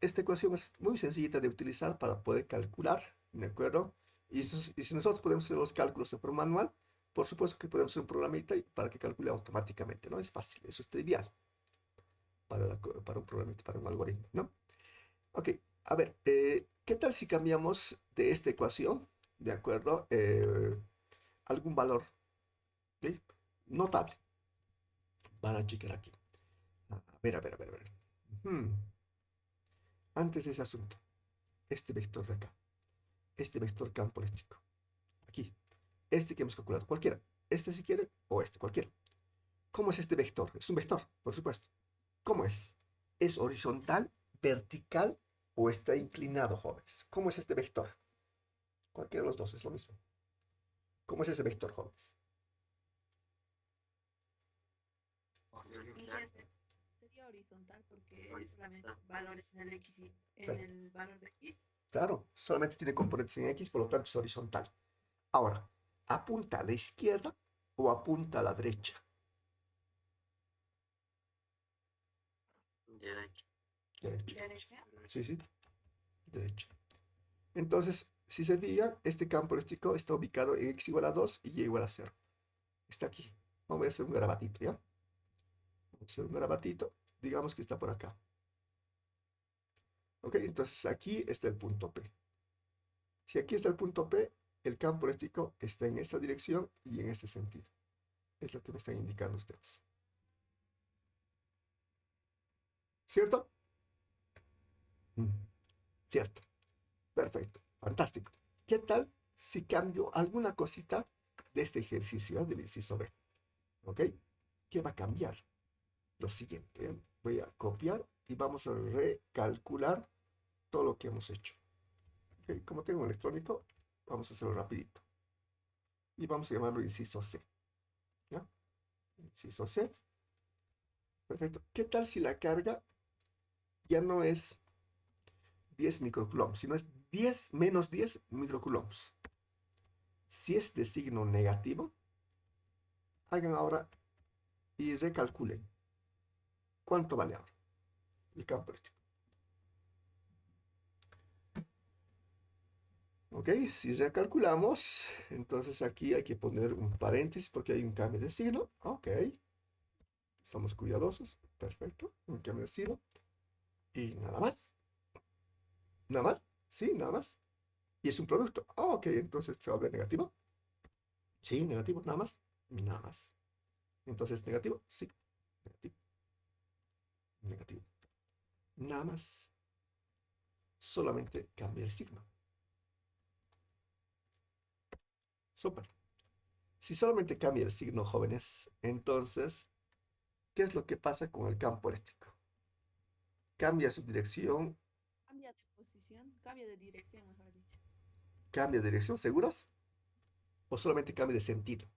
esta ecuación es muy sencilla de utilizar para poder calcular, ¿de acuerdo? Y si nosotros podemos hacer los cálculos de forma manual, Por supuesto que podemos hacer un programita para que calcule automáticamente, ¿no? Es fácil, eso es trivial para un programita, para un algoritmo, ¿no? Ok, a ver, ¿qué tal si cambiamos de esta ecuación, de acuerdo, algún valor, ¿ok? Notable? Van a checar aquí. A ver. Ujú. Antes de ese asunto, este vector de acá, este vector campo eléctrico, aquí, este que hemos calculado, cualquiera, este si quiere, o este, cualquiera. ¿Cómo es este vector? Es un vector, por supuesto. ¿Cómo es? ¿Es horizontal, vertical o está inclinado, jóvenes? ¿Cómo es este vector? Cualquiera de los dos es lo mismo. ¿Cómo es ese vector, jóvenes? Inge, sería horizontal porque solamente valores en el X y en el valor de X. Claro, solamente tiene componentes en X, por lo tanto es horizontal. Ahora, ¿apunta a la izquierda o apunta a la derecha? Derecha. Derecha. Derecha. Sí, derecha. Entonces, si se fijan, este campo eléctrico está ubicado en X igual a 2 y Y igual a 0. Está aquí. Vamos a hacer un garabatito, ¿ya? Vamos a hacer un garabatito. Digamos que está por acá. Ok, entonces aquí está el punto P. Si aquí está el punto P, el campo eléctrico está en esta dirección y en este sentido. Es lo que me están indicando ustedes. ¿Cierto? Cierto. Perfecto. Fantástico. ¿Qué tal si cambio alguna cosita de este ejercicio del inciso B? ¿Ok? ¿Qué va a cambiar? Lo siguiente. Voy a copiar y vamos a recalcular todo lo que hemos hecho. ¿Ok? Como tengo un electrónico, vamos a hacerlo rapidito. Y vamos a llamarlo inciso C. ¿Ya? Inciso C. Perfecto. ¿Qué tal si la carga ya no es 10 microcoulombs, sino es 10 menos 10 microcoulombs? Si es de signo negativo, hagan ahora y recalculen cuánto vale ahora el campo eléctrico. Ok, si recalculamos, entonces aquí hay que poner un paréntesis porque hay un cambio de signo. Ok, somos cuidadosos. Perfecto, un cambio de signo. Y nada más. Nada más. Sí, nada más. Y es un producto. Ok, entonces se va a ver negativo. Sí, negativo, nada más. Nada más. Entonces, negativo, sí. Negativo. Negativo. Nada más. Solamente cambia el signo. Súper. Si solamente cambia el signo, jóvenes, entonces, ¿qué es lo que pasa con el campo eléctrico? Cambia su dirección, Cambia de posición, cambia de dirección, mejor dicho. cambia de dirección, ¿seguros? ¿O solamente cambia de sentido?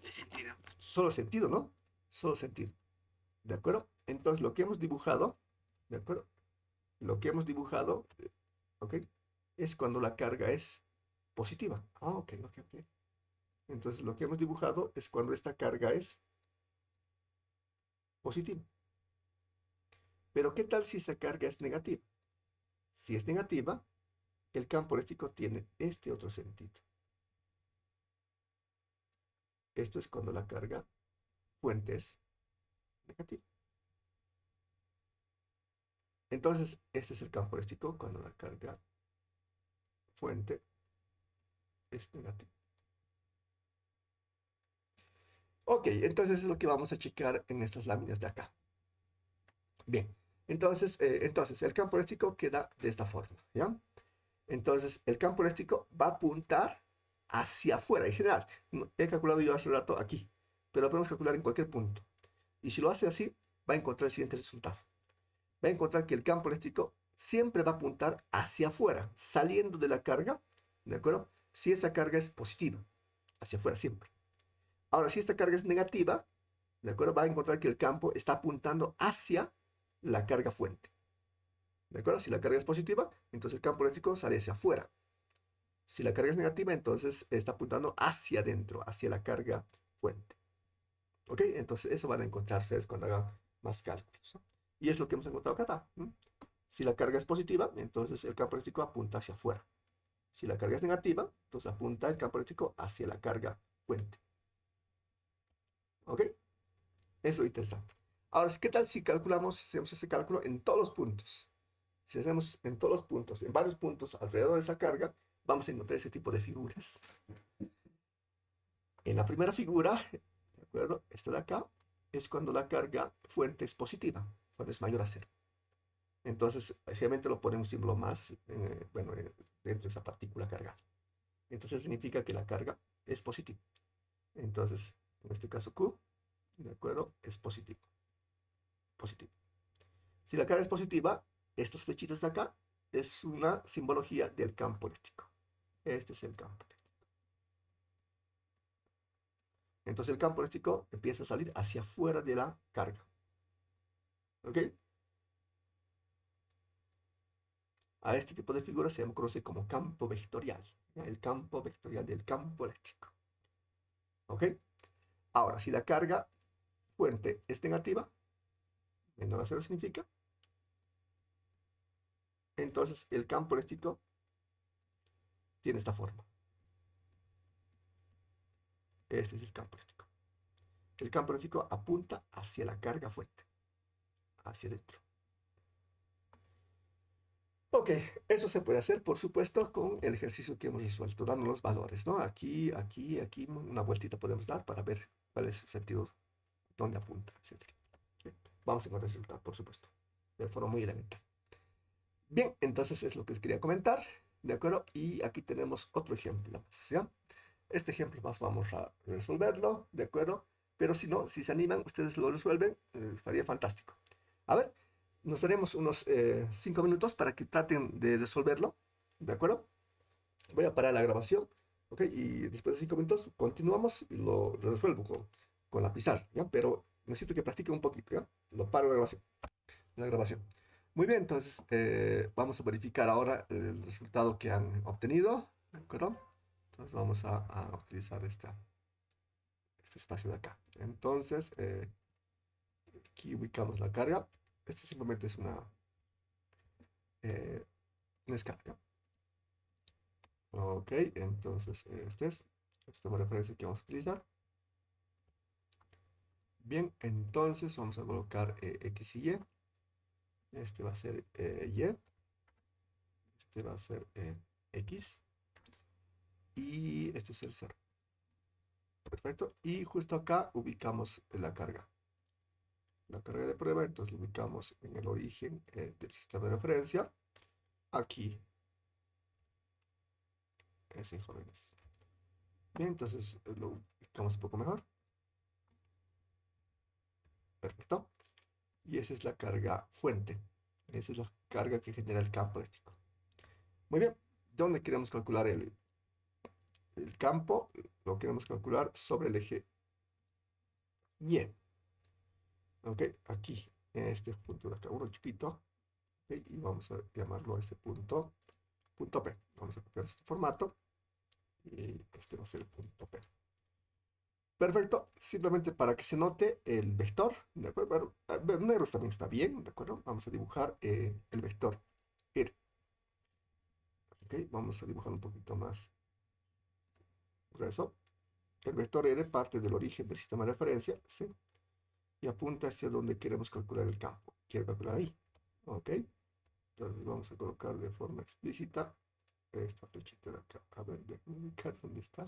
De sentido. Solo sentido, ¿no? Solo sentido. ¿De acuerdo? Entonces, lo que hemos dibujado, ¿de acuerdo? Lo que hemos dibujado, ¿ok? Es cuando la carga es positiva. Ah, ok. Entonces, lo que hemos dibujado es cuando esta carga es positiva. Pero, ¿qué tal si esa carga es negativa? Si es negativa, el campo eléctrico tiene este otro sentido. Esto es cuando la carga fuente es negativa. Entonces, este es el campo eléctrico cuando la carga fuente es negativa. Ok, entonces es lo que vamos a checar en estas láminas de acá. Bien, entonces el campo eléctrico queda de esta forma, ¿ya? Entonces, el campo eléctrico va a apuntar hacia afuera en general. He calculado yo hace rato aquí, pero lo podemos calcular en cualquier punto. Y si lo hace así, va a encontrar el siguiente resultado. Va a encontrar que el campo eléctrico siempre va a apuntar hacia afuera, saliendo de la carga, ¿de acuerdo? Si esa carga es positiva, hacia afuera siempre. Ahora, si esta carga es negativa, ¿de acuerdo? Va a encontrar que el campo está apuntando hacia la carga fuente. ¿De acuerdo? Si la carga es positiva, entonces el campo eléctrico sale hacia afuera. Si la carga es negativa, entonces está apuntando hacia adentro, hacia la carga fuente. ¿Ok? Entonces eso van a encontrarse cuando hagan más cálculos, ¿no? Y es lo que hemos encontrado acá. ¿No? Si la carga es positiva, entonces el campo eléctrico apunta hacia afuera. Si la carga es negativa, entonces apunta el campo eléctrico hacia la carga fuente. ¿Ok? Eso es lo interesante. Ahora, ¿qué tal si calculamos, si hacemos ese cálculo en todos los puntos? Si hacemos en todos los puntos, en varios puntos alrededor de esa carga, vamos a encontrar ese tipo de figuras. En la primera figura, ¿de acuerdo? Esta de acá es cuando la carga fuente es positiva, cuando es mayor a cero. Entonces, generalmente lo ponemos símbolo más, bueno, dentro de esa partícula cargada. Entonces significa que la carga es positiva. Entonces, en este caso Q, ¿de acuerdo? Es positivo. Positivo. Si la carga es positiva, estos flechitas de acá es una simbología del campo eléctrico. Este es el campo eléctrico. Entonces el campo eléctrico empieza a salir hacia afuera de la carga. ¿Ok? A este tipo de figura se conoce como campo vectorial. ¿Ya? El campo vectorial del campo eléctrico. ¿Ok? Ahora, si la carga fuente es negativa, menor a cero significa, entonces el campo eléctrico tiene esta forma. Este es el campo eléctrico. El campo eléctrico apunta hacia la carga fuente, hacia adentro. Ok, eso se puede hacer, por supuesto, con el ejercicio que hemos resuelto, dando los valores, ¿no? Aquí, aquí, aquí, una vueltita podemos dar para ver cuál es el sentido, dónde apunta, etc. Bien, vamos a encontrar el resultado, por supuesto, de forma muy elemental. Bien, entonces es lo que les quería comentar, ¿de acuerdo? Y aquí tenemos otro ejemplo más, ¿ya? Este ejemplo más vamos a resolverlo, ¿de acuerdo? Pero si no, si se animan, ustedes lo resuelven, estaría fantástico. A ver, nos daremos unos 5 minutos para que traten de resolverlo, ¿de acuerdo? Voy a parar la grabación, ¿ok? Y después de 5 minutos continuamos y lo resuelvo con la pizarra, ¿ya? Pero necesito que practiquen un poquito, ¿ya? Lo paro la grabación. Muy bien, entonces vamos a verificar ahora el resultado que han obtenido, ¿de acuerdo? Entonces vamos a utilizar este espacio de acá. Entonces, aquí ubicamos la carga. Esto simplemente es una escala, ¿ya? Ok, entonces esta es la referencia que vamos a utilizar. Bien, entonces vamos a colocar X y Y. Este va a ser Y. Este va a ser X. Y este es el 0. Perfecto. Y justo acá ubicamos la carga. La carga de prueba, entonces lo ubicamos en el origen del sistema de referencia. Aquí. Ese, jóvenes. Bien, entonces lo ubicamos un poco mejor. Perfecto. Y esa es la carga fuente. Esa es la carga que genera el campo eléctrico. Muy bien. ¿Dónde queremos calcular el campo? Lo queremos calcular sobre el eje Y. Ok, aquí, en este punto de acá, uno chiquito. Okay, y vamos a llamarlo a este punto P. Vamos a copiar este formato. Y este va a ser el punto P. Perfecto, simplemente para que se note el vector, ¿de acuerdo? Bueno, negros también está bien, ¿de acuerdo? Vamos a dibujar el vector R. ¿Ok? Vamos a dibujar un poquito más grueso. El vector R parte del origen del sistema de referencia, ¿sí? Y apunta hacia donde queremos calcular el campo. Quiero calcular ahí, ¿ok? Entonces vamos a colocar de forma explícita esta flechita de acá. A ver, déjame ubicar dónde está.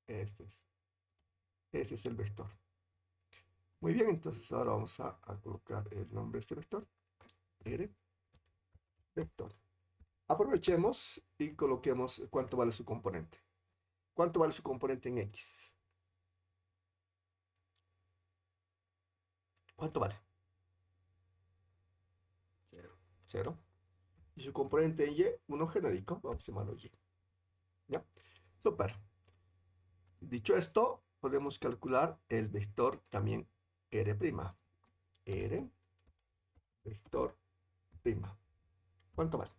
Este es. Ese es el vector. Muy bien, entonces ahora vamos a colocar el nombre de este vector. R, vector. Aprovechemos y coloquemos cuánto vale su componente. ¿Cuánto vale su componente en X? ¿Cuánto vale? 0. 0. Y su componente en Y, uno genérico, vamos a llamarlo Y. ¿Ya? Super. Dicho esto, podemos calcular el vector también R'. R, vector prima. ¿Cuánto vale?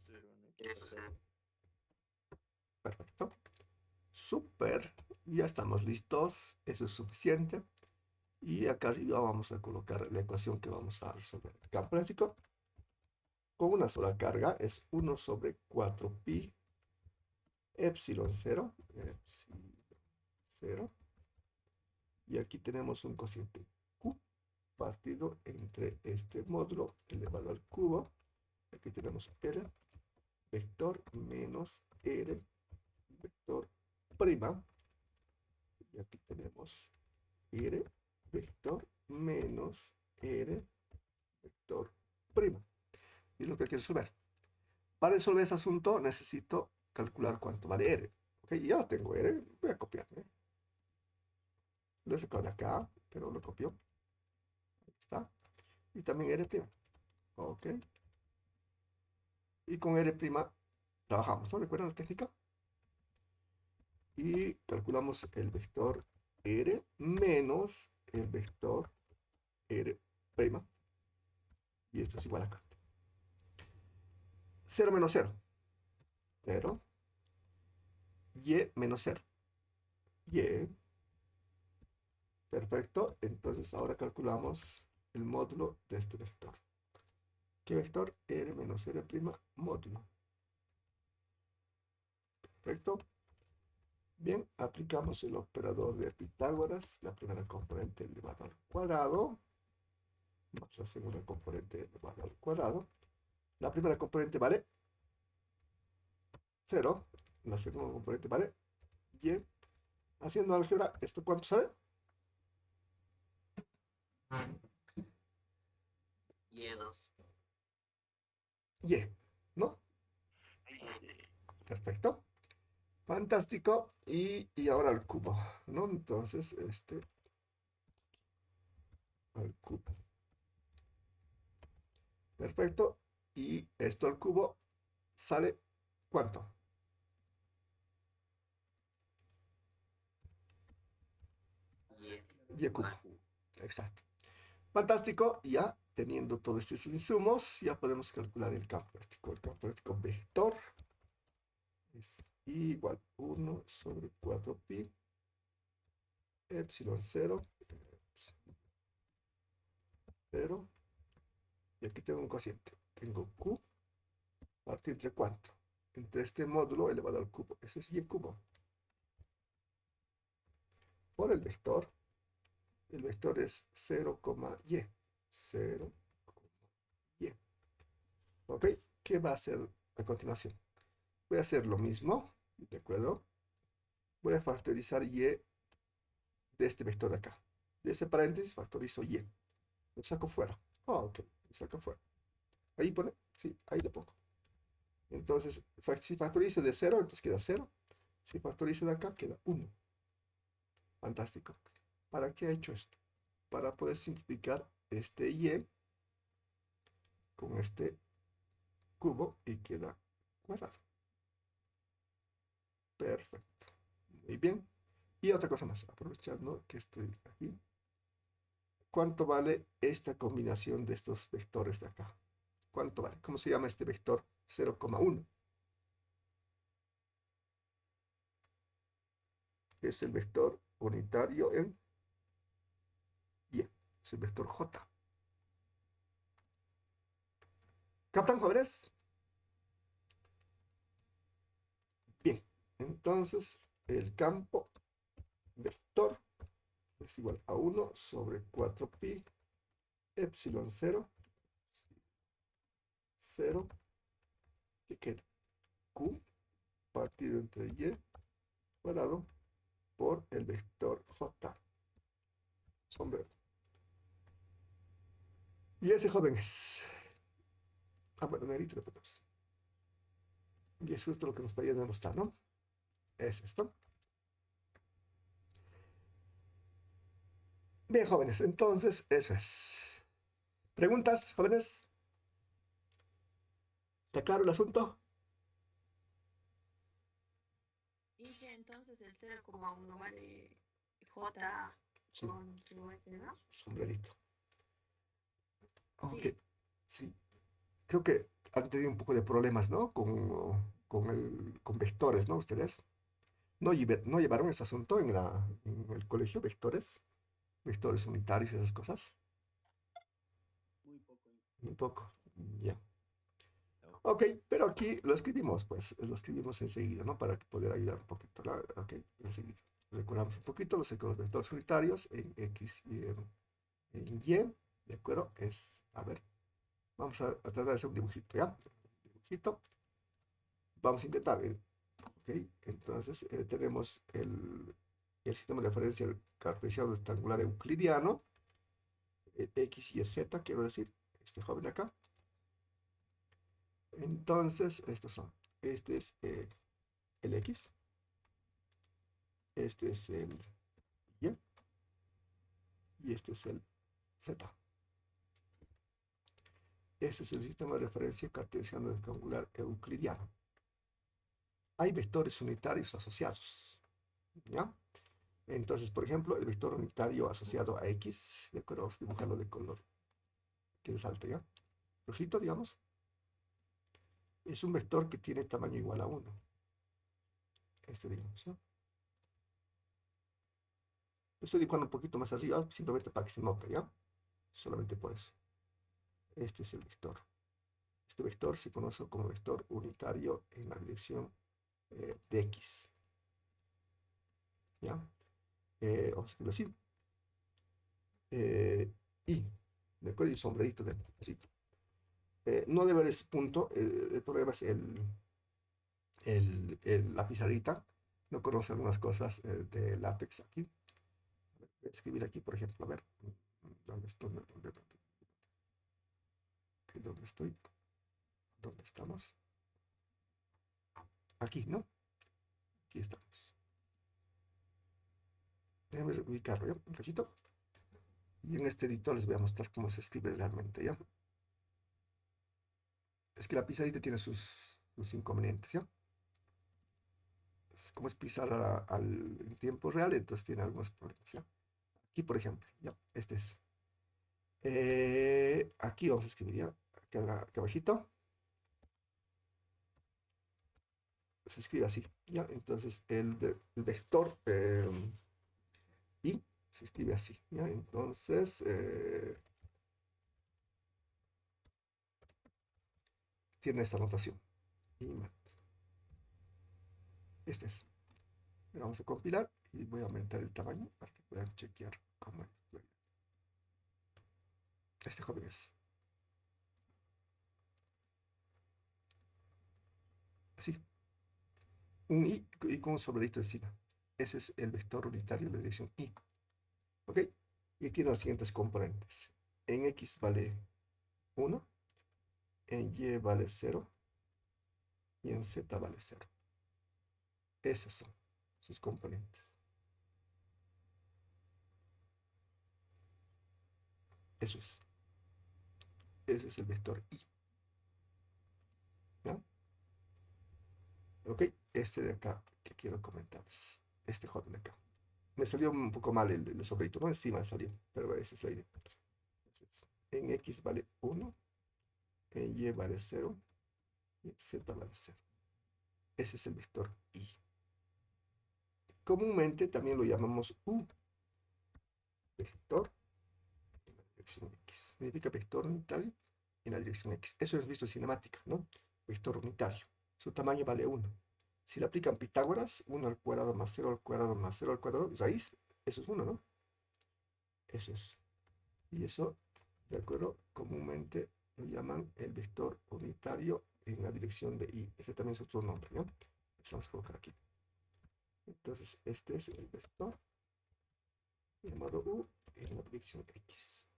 0 en Eso X. sí. Perfecto. Super. Ya estamos listos. Eso es suficiente. Y acá arriba vamos a colocar la ecuación que vamos a resolver. El campo eléctrico con una sola carga es 1 sobre 4pi epsilon 0, epsilon 0, y aquí tenemos un cociente q partido entre este módulo elevado al cubo. Aquí tenemos r vector menos r vector prima, y aquí tenemos r vector menos r vector prima. Y lo que hay que resolver. Para resolver ese asunto necesito calcular cuánto vale r. Ok, ya lo tengo r, voy a copiar. Lo he sacado de acá, pero lo copio. Ahí está. Y también r prima. Ok. Y con r prima trabajamos, ¿no? ¿Recuerdan la técnica? Y calculamos el vector r menos el vector r prima. Y esto es igual acá. 0 menos 0. 0. Y menos 0. Y. Perfecto. Entonces ahora calculamos el módulo de este vector. ¿Qué vector? R menos R prima módulo. Perfecto. Bien, aplicamos el operador de Pitágoras, la primera componente elevado al cuadrado, más la segunda componente elevado al cuadrado. La primera componente vale 0, la segunda componente vale y. Haciendo álgebra, ¿esto cuánto sale? Y2. Y, ¿no? Perfecto. Fantástico. Y ahora al cubo, ¿no? Entonces, al cubo. Perfecto. Y esto al cubo sale ¿cuánto? Y cubo. Exacto. Fantástico. Ya teniendo todos estos insumos, ya podemos calcular el campo eléctrico. El campo eléctrico vector es igual 1 sobre 4pi epsilon 0, 0. Y aquí tengo un cociente. Tengo q partido entre cuánto. Entre este módulo elevado al cubo. Eso es y cubo. Por el vector. El vector es 0, y. 0, y. ¿Ok? ¿Qué va a hacer a continuación? Voy a hacer lo mismo. ¿De acuerdo? Voy a factorizar y de este vector de acá. De este paréntesis factorizo y. Lo saco fuera. Ok. Lo saco fuera. Ahí pone. Sí, ahí lo pongo. Entonces, si factorizo de 0, entonces queda 0. Si factorizo de acá, queda 1. Fantástico. ¿Para qué he hecho esto? Para poder simplificar este y con este cubo y queda cuadrado. Perfecto. Muy bien. Y otra cosa más, aprovechando que estoy aquí. ¿Cuánto vale esta combinación de estos vectores de acá? ¿Cuánto vale? ¿Cómo se llama este vector 0,1? Es el vector unitario en y. Es el vector j. ¿Captan, jóvenes? Bien. Entonces, el campo vector es igual a 1 sobre 4pi epsilon 0, 0, que queda q partido entre y cuadrado por el vector j. Sombrero. Y ese joven es... Ah, bueno, negrito le ponemos. Y es justo lo que nos pedía demostrar, ¿no? Es esto. Bien, jóvenes, entonces eso es. ¿Preguntas, jóvenes? ¿Está claro el asunto? Y que entonces el 0,1 vale J Sí, con su S, ¿no? sombrerito. Ok, Sí. sí. Creo que han tenido un poco de problemas, ¿no? Con vectores, ¿no? Ustedes. ¿No llevaron ese asunto en el colegio, vectores? Vectores unitarios y esas cosas. Muy poco. Muy poco. Ya. Ok, pero aquí lo escribimos, pues, lo escribimos enseguida, ¿no? Para poder ayudar un poquito, ¿no? Ok, enseguida. Recordamos un poquito los vectores unitarios en X y en Y, ¿de acuerdo? A ver, vamos a tratar de hacer un dibujito, ¿ya? Un dibujito. Vamos a intentar, ok, entonces tenemos el sistema de referencia cartesiano rectangular euclidiano, X y Z, quiero decir, este joven de acá. Entonces, estos son, este es el X, este es el Y y este es el Z. Este es el sistema de referencia cartesiano rectangular euclidiano. Hay vectores unitarios asociados, ¿ya? Entonces, por ejemplo, el vector unitario asociado a X, de acuerdo, vamos a dibujarlo de color que resalte, ¿ya? Rojito, digamos, es un vector que tiene tamaño igual a 1. Este, digamos, ¿ya? Lo estoy dibujando un poquito más arriba, simplemente para que se note, ¿ya? Solamente por eso. Este es el vector. Este vector se conoce como vector unitario en la dirección de X, ¿ya? Vamos a escribirlo así. Y, ¿de acuerdo? Y sombrerito de así. No debe haber ese punto, el problema es la pizarrita. No conoce algunas cosas de látex aquí. Voy a escribir aquí, por ejemplo, a ver, ¿dónde estoy? ¿Dónde estoy? ¿Dónde estamos? Aquí, ¿no? Aquí estamos. Déjenme ubicarlo, ¿ya? Un cachito. Y en este editor les voy a mostrar cómo se escribe realmente, ¿ya? Es que la pizarrita tiene sus inconvenientes, ¿ya? Como es pizarra en tiempo real, entonces tiene algunos problemas, ¿ya? Aquí, por ejemplo, ¿ya? Este es. Aquí vamos a escribir, ¿ya? Acá abajito. Se escribe así, ¿ya? Entonces, el vector y se escribe así, ¿ya? Entonces, tiene esta notación. Y este es. Vamos a compilar y voy a aumentar el tamaño para que puedan chequear cómo es. Este joven es así, un y con un sobredito encima. Ese es el vector unitario de dirección y. ¿Ok? Y tiene los siguientes componentes. En X vale 1, en Y vale 0 y en Z vale 0. Esos son sus componentes. Eso es. Ese es el vector I. ¿Ya? Ok, este de acá que quiero comentarles. Este joven de acá. Me salió un poco mal el sobreito, ¿no? Encima salió, pero esa es la idea. Entonces, en X vale 1, en Y vale 0 y en Z vale 0. Ese es el vector I. Comúnmente también lo llamamos U, vector en la dirección X. Significa vector unitario en la dirección X. Eso es visto en cinemática, ¿no? Vector unitario. Su tamaño vale 1. Si le aplican Pitágoras, 1 al cuadrado más 0 al cuadrado más 0 al cuadrado, raíz, eso es 1, ¿no? Eso es. Y eso, de acuerdo, comúnmente lo llaman el vector unitario en la dirección de Y. Ese también es otro nombre, ¿no? Vamos a colocar aquí. Entonces, este es el vector llamado U en la dirección X.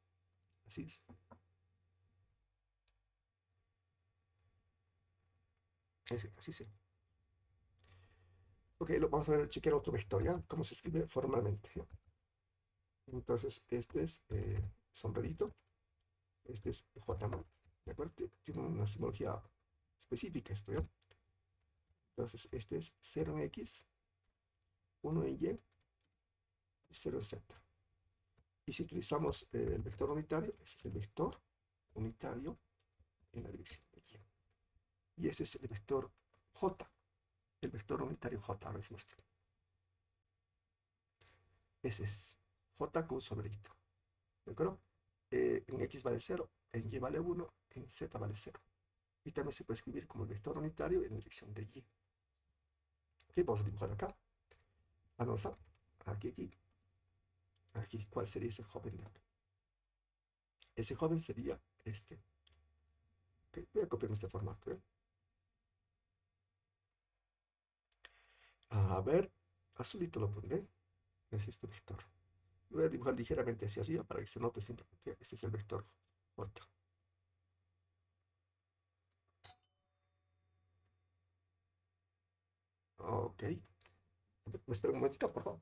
Así es. Así es. Ok, vamos a ver, chequear otro vector, ¿ya? ¿Cómo se escribe formalmente? ¿Ya? Entonces, este es sombrerito. Este es J, ¿no? ¿De acuerdo? Tiene una simbología específica esto, ¿ya? Entonces, este es 0 en X, 1 en Y y 0 en Z. Y si utilizamos el vector unitario, ese es el vector unitario en la dirección de Y. Y ese es el vector J, el vector unitario J, ahora les muestro. Ese es J con sombrerito. ¿De acuerdo? En X vale 0, en Y vale 1, en Z vale 0. y también se puede escribir como el vector unitario en la dirección de y. Ok, vamos a dibujar acá. Vamos a, aquí, ¿cuál sería ese joven de acá? Ese joven sería este. Ok, voy a copiar este formato, ¿eh? A ver, azulito lo pondré. Es este vector. Lo voy a dibujar ligeramente hacia arriba para que se note siempre que este es el vector J. Ok. Me espera un momentito, por favor.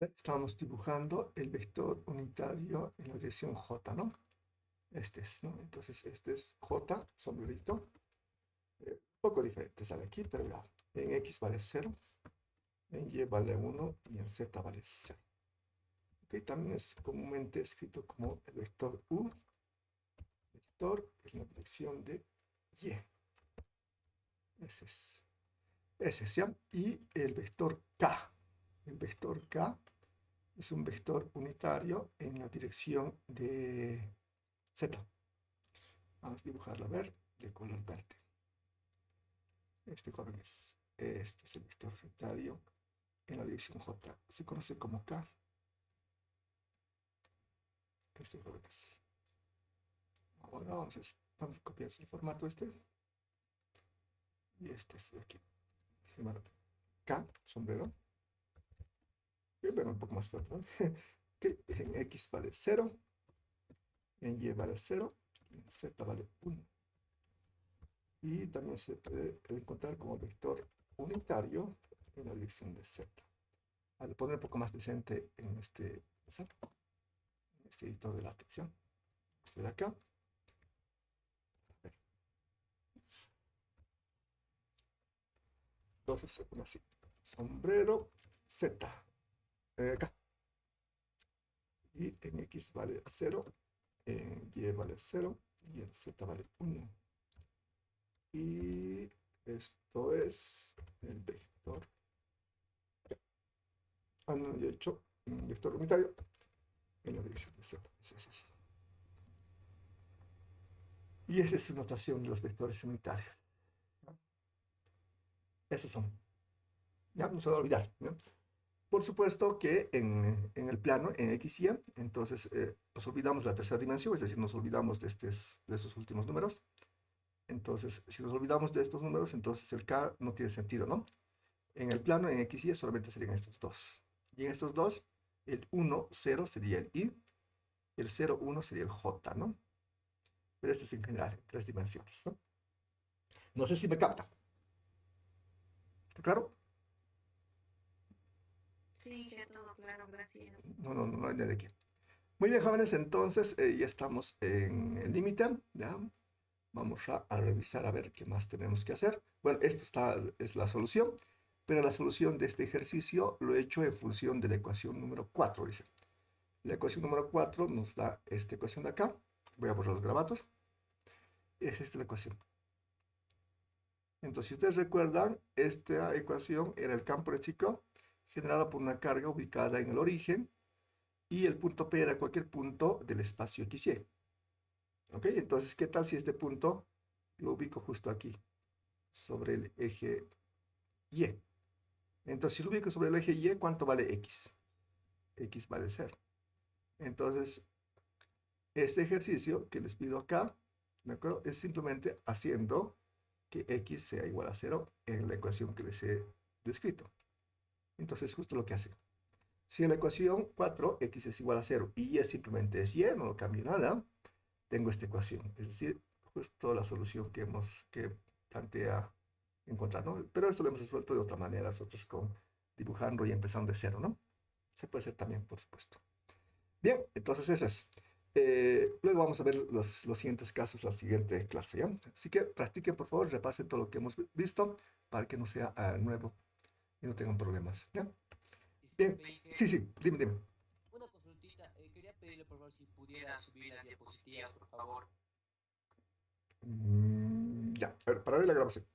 Estamos dibujando el vector unitario en la dirección J, ¿no? Este es, ¿no? Entonces, este es J, sombrerito. Un poco diferente sale aquí, pero ya. En X vale 0, en Y vale 1 y en Z vale 0. Ok, también es comúnmente escrito como el vector U, vector en la dirección de Y. Ese es, ¿ya? Y el vector K. El vector K es un vector unitario en la dirección de Z. Vamos a dibujarlo, a ver, de color verde. Este joven este es el vector unitario en la dirección J. Se conoce como K. Este joven es. Ahora vamos a copiar el formato este. Y este es de aquí. Llamado K, sombrero. Voy a ver un poco más fuerte, ¿no? Que en X vale 0, en Y vale 0, y en Z vale 1. Y también se puede encontrar como vector unitario en la dirección de Z. Al poner un poco más decente en este editor de la atención, este de acá. Entonces se pone así, sombrero Z, acá. Y en X vale 0, en y vale 0 y en z vale 1. Y esto es el vector. No, ya he hecho un vector unitario en la dirección de z. Es. Y esa es su notación de los vectores unitarios. ¿No? Esos son. Ya no se va a olvidar, ¿no? Por supuesto que en el plano, en X y Y, entonces nos olvidamos de la tercera dimensión, es decir, nos olvidamos de estos últimos números. Entonces, si nos olvidamos de estos números, entonces el K no tiene sentido, ¿no? En el plano, en X y Y, solamente serían estos dos. Y en estos dos, el 1, 0 sería el Y, el 0, 1 sería el J, ¿no? Pero este es en general, en 3 dimensiones, ¿no? No sé si me capta. ¿Está claro? Sí, ya todo claro, gracias. No hay de qué. Muy bien, jóvenes, entonces ya estamos en el límite, ¿ya? Vamos a revisar a ver qué más tenemos que hacer. Bueno, es la solución, pero la solución de este ejercicio lo he hecho en función de la ecuación número 4, dice. La ecuación número 4 nos da esta ecuación de acá. Voy a borrar los grabatos. Es esta la ecuación. Entonces, si ustedes recuerdan, esta ecuación era el campo eléctrico generado por una carga ubicada en el origen y el punto P era cualquier punto del espacio XY. ¿Ok? Entonces, ¿qué tal si este punto lo ubico justo aquí, sobre el eje Y? Entonces, si lo ubico sobre el eje Y, ¿cuánto vale X? X vale 0. Entonces, este ejercicio que les pido acá, ¿de acuerdo? Es simplemente haciendo que X sea igual a 0 en la ecuación que les he descrito. Entonces, justo lo que hace. Si en la ecuación 4, X es igual a 0 y Y simplemente es Y, no lo cambio nada, tengo esta ecuación. Es decir, justo la solución que plantea encontrar, ¿no? Pero esto lo hemos resuelto de otra manera, nosotros dibujando y empezando de cero, ¿no? Se puede hacer también, por supuesto. Bien, entonces eso es. Luego vamos a ver los siguientes casos, la siguiente clase, ¿ya? Así que practiquen, por favor, repasen todo lo que hemos visto para que no sea nuevo y no tengan problemas, ¿ya? Bien, Disculpe, sí, Inge, dime. una consultita. Quería pedirle por favor si pudiera subir las diapositivas, por favor. Ya, a ver, para ver la grabación.